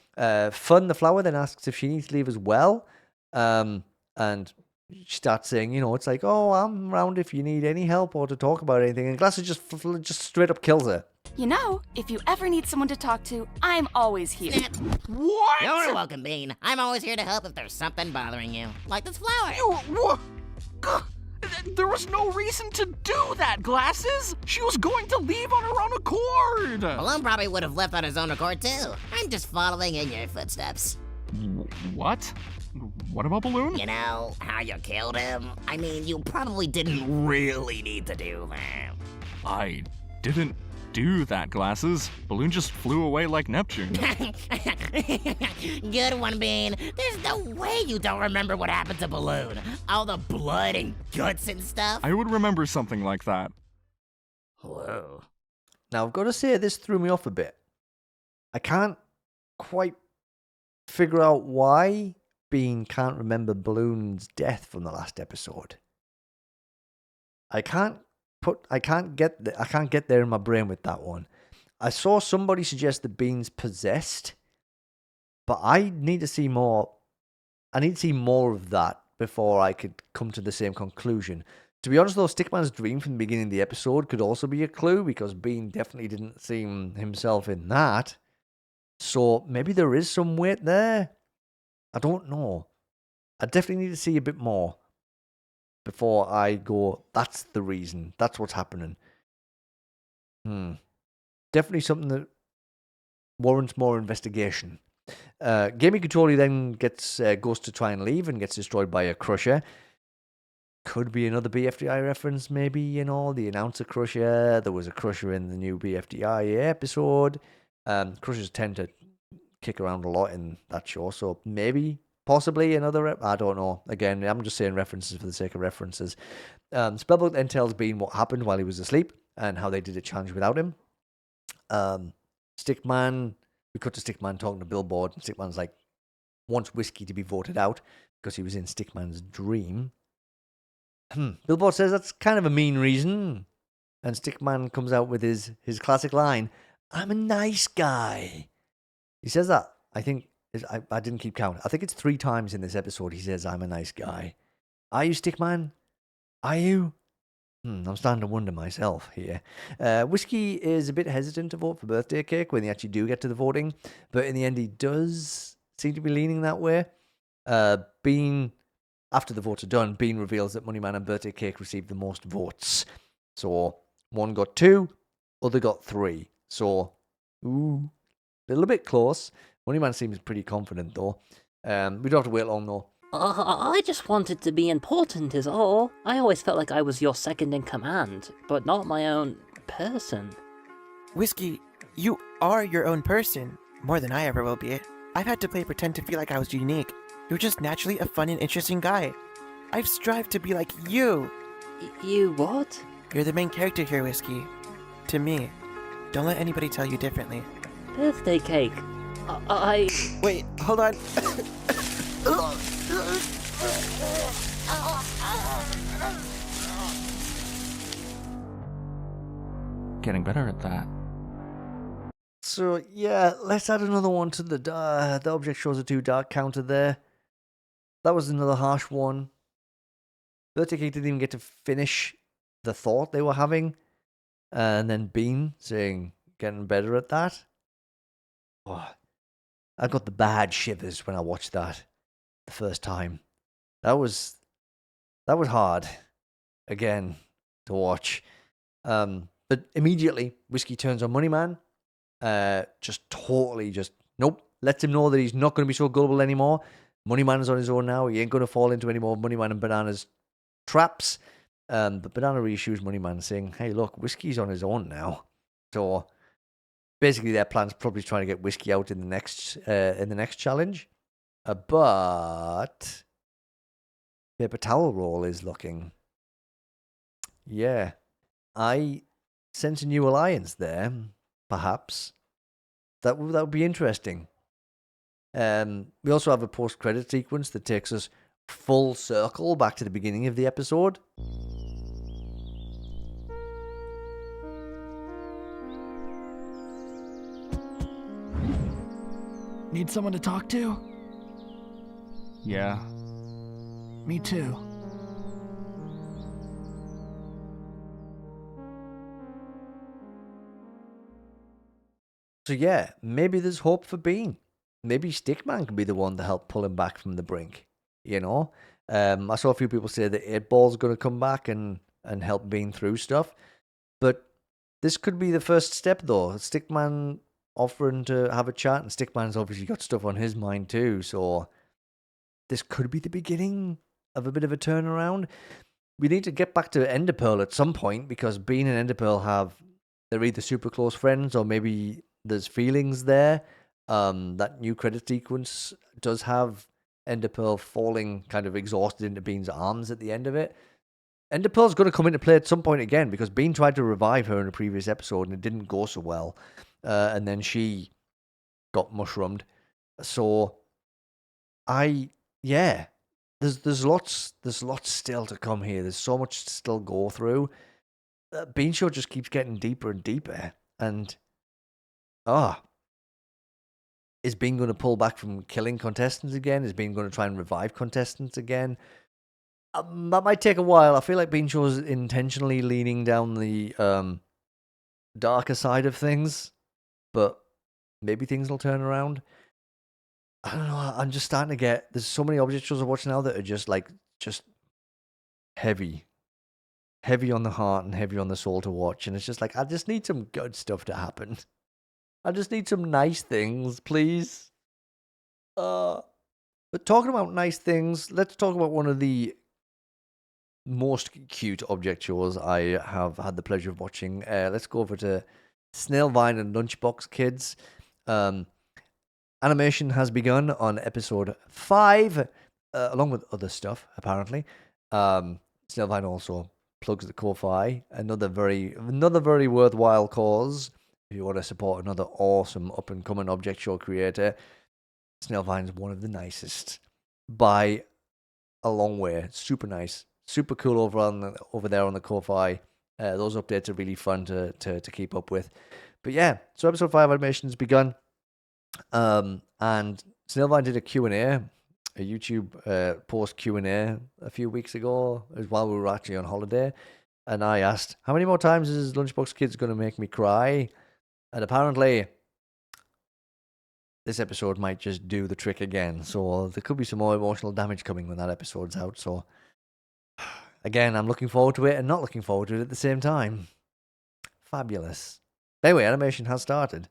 Speaker 1: Fun the Flower then asks if she needs to leave as well. And she starts saying, it's like, oh, I'm around if you need any help or to talk about anything. And Glasses just straight up kills her.
Speaker 22: If you ever need someone to talk to, I'm always here.
Speaker 3: What?
Speaker 8: You're welcome, Bean. I'm always here to help if there's something bothering you. Like this flower.
Speaker 3: What? There was no reason to do that, Glasses. She was going to leave on her own accord.
Speaker 8: Balloon probably would have left on his own accord, too. I'm just following in your footsteps.
Speaker 3: What? What about Balloon?
Speaker 8: You know, how you killed him? I mean, you probably didn't really need to do that.
Speaker 3: I didn't do that, Glasses. Balloon just flew away like Neptune.
Speaker 8: Good one, Bean. There's no way you don't remember what happened to Balloon. All the blood and guts and stuff.
Speaker 3: I would remember something like that.
Speaker 8: Whoa.
Speaker 1: Now, I've got to say, this threw me off a bit. I can't quite figure out why Bean can't remember Balloon's death from the last episode. I can't get there in my brain with that one. I saw somebody suggest that Bean's possessed, but I need to see more. I need to see more of that before I could come to the same conclusion. To be honest, though, Stickman's dream from the beginning of the episode could also be a clue, because Bean definitely didn't seem himself in that. So maybe there is some weight there. I don't know. I definitely need to see a bit more before I go, that's the reason. That's what's happening. Definitely something that warrants more investigation. Gaming Controller then goes to try and leave and gets destroyed by a crusher. could be another BFDI reference, maybe, you know, the announcer crusher. There was a crusher in the new BFDI episode. Crushers tend to kick around a lot in that show, so maybe, possibly another, I don't know. Again, I'm just saying references for the sake of references. Spellbook then tells Bean what happened while he was asleep and how they did a challenge without him. Stickman, we cut to Stickman talking to Billboard, and Stickman's like, wants Whiskey to be voted out because he was in Stickman's dream. Billboard says that's kind of a mean reason. And Stickman comes out with his classic line, I'm a nice guy. He says that, I think, I didn't keep count. I think it's 3 times in this episode he says, I'm a nice guy. Are you, Stickman? Are you? I'm starting to wonder myself here. Whiskey is a bit hesitant to vote for Birthday Cake when they actually do get to the voting. But in the end, he does seem to be leaning that way. Bean, after the votes are done, Bean reveals that Moneyman and Birthday Cake received the most votes. So, one got 2, other got 3. So, a little bit close. Moneyman seems pretty confident, though. We don't have to wait long, though.
Speaker 17: I just wanted to be important is all. I always felt like I was your second in command, but not my own person.
Speaker 21: Whiskey, you are your own person, more than I ever will be. I've had to play pretend to feel like I was unique. You're just naturally a fun and interesting guy. I've strived to be like you.
Speaker 17: You what?
Speaker 21: You're the main character here, Whiskey. To me. Don't let anybody tell you differently.
Speaker 17: Birthday Cake.
Speaker 21: Wait, hold on.
Speaker 18: Getting better at that.
Speaker 1: So, yeah, let's add another one to the object shows a 2 dark counter there. That was another harsh one. Birthday Cake didn't even get to finish the thought they were having. And then Bean saying, getting better at that. Oh, I got the bad shivers when I watched that the first time. That was hard, again, to watch. But immediately, Whiskey turns on Moneyman. Nope. Lets him know that he's not going to be so gullible anymore. Moneyman is on his own now. He ain't going to fall into any more Moneyman and Banana's traps. But Banana reassures Moneyman, saying, hey, look, Whiskey's on his own now. So, basically, their plan's probably trying to get Whiskey out in the next challenge. But paper towel roll is looking. Yeah. I sense a new alliance there, perhaps. That would be interesting. We also have a post-credit sequence that takes us full circle back to the beginning of the episode.
Speaker 3: Need someone to talk to?
Speaker 18: Yeah.
Speaker 3: Me too.
Speaker 1: So yeah, maybe there's hope for Bean. Maybe Stickman can be the one to help pull him back from the brink. You know? I saw a few people say that 8-Ball's going to come back and help Bean through stuff. But this could be the first step, though. Stickman offering to have a chat, and Stickman's obviously got stuff on his mind too, so this could be the beginning of a bit of a turnaround. We need to get back to Enderpearl at some point, because Bean and Enderpearl they're either super close friends, or maybe there's feelings there. That new credit sequence does have Enderpearl falling kind of exhausted into Bean's arms at the end of it. Enderpearl's going to come into play at some point again, because Bean tried to revive her in a previous episode and it didn't go so well. And then she got mushroomed. So, there's lots still to come here. There's so much to still go through. Bean Show just keeps getting deeper and deeper. And, is Bean going to pull back from killing contestants again? Is Bean going to try and revive contestants again? That might take a while. I feel like Bean Show's intentionally leaning down the darker side of things. But maybe things will turn around. I don't know. I'm just starting to get... There's so many object shows I watch now that are just heavy. Heavy on the heart and heavy on the soul to watch. And it's just like, I just need some good stuff to happen. I just need some nice things, please. But talking about nice things, let's talk about one of the most cute object shows I have had the pleasure of watching. Let's go over to Snailvine and Lunchbox Kids. Animation has begun on episode 5, along with other stuff, apparently. Snailvine also plugs the Ko-Fi, another very worthwhile cause. If you want to support another awesome up-and-coming object show creator, Snailvine's one of the nicest by a long way. Super nice, super cool over there on the Ko-Fi. Those updates are really fun to keep up with. But yeah, so episode 5 animation's begun, and Snailvine did a Q&A, a YouTube post Q&A a few weeks ago, while we were actually on holiday, and I asked, how many more times is Lunchbox Kids going to make me cry? And apparently, this episode might just do the trick again. So there could be some more emotional damage coming when that episode's out. So again, I'm looking forward to it and not looking forward to it at the same time. Fabulous. Anyway, animation has started.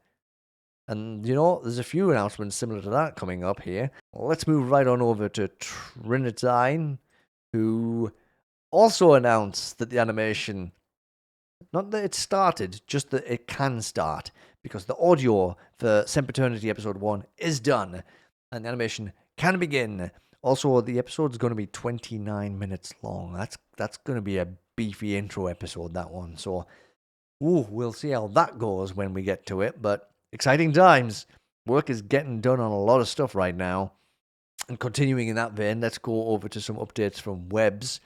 Speaker 1: And, you know, there's a few announcements similar to that coming up here. Let's move right on over to Trinitine, who also announced that the animation, not that it started, just that it can start, because the audio for SEMPITERNITY episode 1 is done, and the animation can begin. Also, the episode's going to be 29 minutes long. That's going to be a beefy intro episode, that one. So, we'll see how that goes when we get to it, but exciting times. Work is getting done on a lot of stuff right now. And continuing in that vein, let's go over to some updates from WebzForevz.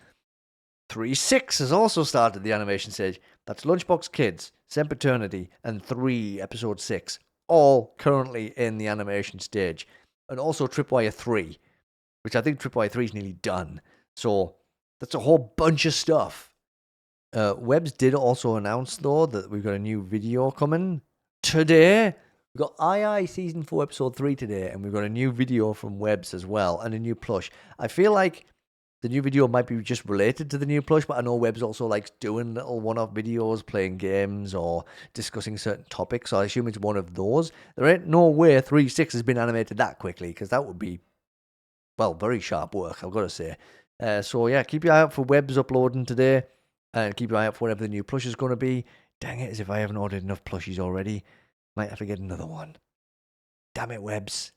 Speaker 1: 3.6 has also started the animation stage. That's Lunchbox Kids, SEMPITERNITY, and THREEE episode 6, all currently in the animation stage. And also TRIPWIRE 3, which I think TRIPWIRE 3 is nearly done. So that's a whole bunch of stuff. Webz did also announce, though, that we've got a new video coming today. We've got II Season 4 Episode 3 today, and we've got a new video from Webz as well, and a new plush. I feel like the new video might be just related to the new plush, but I know Webz also likes doing little one-off videos, playing games, or discussing certain topics, so I assume it's one of those. There ain't no way 3.6 has been animated that quickly, because that would be, well, very sharp work, I've got to say. So yeah, keep your eye out for Webz uploading today, and keep your eye out for whatever the new plush is going to be. Dang it, as if I haven't ordered enough plushies already. Might have to get another one. Damn it, Webz.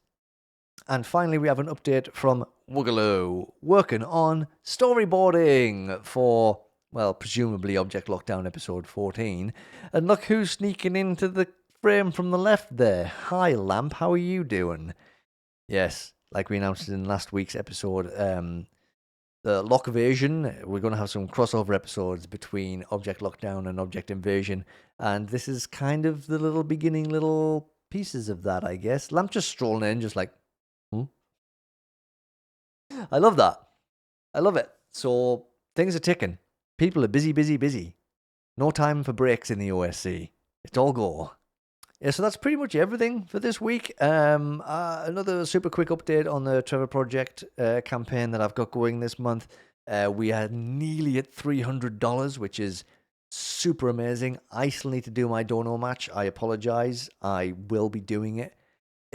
Speaker 1: And finally, we have an update from Wuggolo, working on storyboarding for, well, presumably Object Lockdown episode 14. And look who's sneaking into the frame from the left there. Hi, Lamp, how are you doing? Yes, like we announced in last week's episode, the Lockvasion, we're going to have some crossover episodes between Object Lockdown and Object Invasion. And this is kind of the little beginning little pieces of that, I guess. Lamp just strolling in, just like, I love that. I love it. So things are ticking. People are busy. No time for breaks in the OSC. It's all go. Yeah, so that's pretty much everything for this week. Another super quick update on the Trevor Project campaign that I've got going this month. We are nearly at $300, which is super amazing. I still need to do my dono match. I apologize. I will be doing it.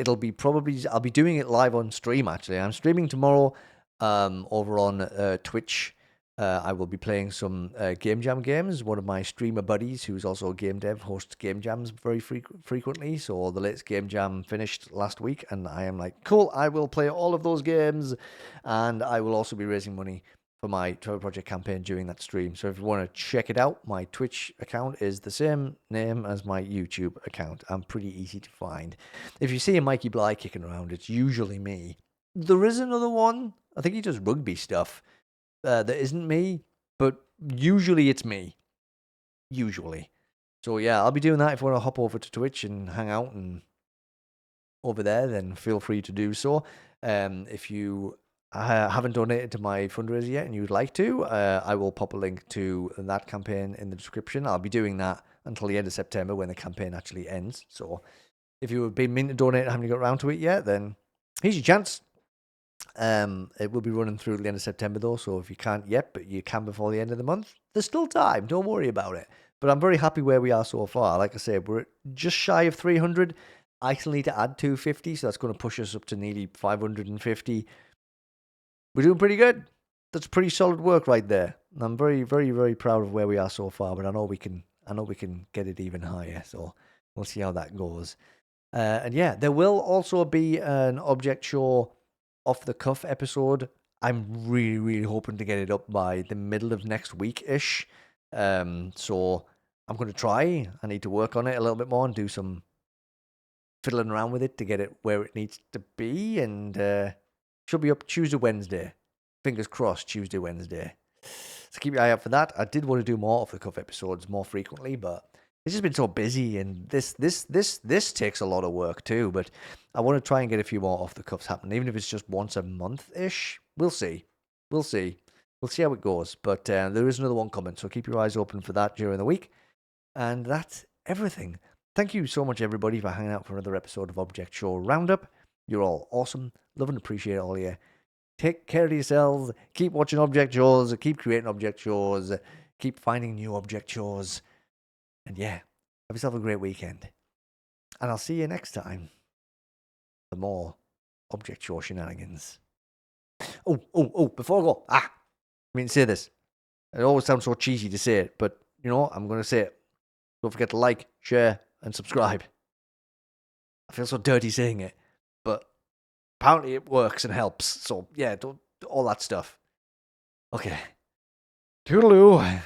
Speaker 1: I'll be doing it live on stream, actually. I'm streaming tomorrow over on Twitch. I will be playing some Game Jam games. One of my streamer buddies, who's also a game dev, hosts Game Jams very frequently. So the latest Game Jam finished last week, and I am like, cool, I will play all of those games. And I will also be raising money for my Trevor Project campaign during that stream. So if you want to check it out, my Twitch account is the same name as my YouTube account. I'm pretty easy to find. If you see a Mikey Bly kicking around, it's usually me. There is another one. I think he does rugby stuff. That isn't me, but usually it's me. Usually. So yeah, I'll be doing that. If you want to hop over to Twitch and hang out and over there, then feel free to do so. If you haven't donated to my fundraiser yet and you'd like to, I will pop a link to that campaign in the description. I'll be doing that until the end of September when the campaign actually ends. So if you've been meaning to donate and haven't got around to it yet, then here's your chance. It will be running through the end of September though, so if you can't yet, but you can before the end of the month, there's still time. Don't worry about it. But I'm very happy where we are so far. Like I said, we're just shy of 300. I still need to add 250, so that's going to push us up to nearly 550. We're doing pretty good. That's pretty solid work right there. I'm very, very, very proud of where we are so far, but I know we can get it even higher. So we'll see how that goes. And yeah, there will also be an Object Show off the cuff episode. I'm really, really hoping to get it up by the middle of next week-ish. So I'm going to try. I need to work on it a little bit more and do some fiddling around with it to get it where it needs to be. And should be up Tuesday, Wednesday. Fingers crossed, Tuesday, Wednesday. So keep your eye out for that. I did want to do more off the cuff episodes more frequently, but it's just been so busy, and this takes a lot of work too. But I want to try and get a few more off the cuffs happening, even if it's just once a month-ish. We'll see. We'll see how it goes. But there is another one coming, so keep your eyes open for that during the week. And that's everything. Thank you so much, everybody, for hanging out for another episode of Object Show Roundup. You're all awesome. Love and appreciate all of you. Take care of yourselves. Keep watching object shows. Keep creating object shows. Keep finding new object shows. And yeah, have yourself a great weekend. And I'll see you next time for more object show shenanigans. Oh, before I go. I mean to say this. It always sounds so cheesy to say it, but you know, I'm going to say it. Don't forget to like, share, and subscribe. I feel so dirty saying it, but apparently it works and helps. So yeah, all that stuff. Okay. Toodaloo.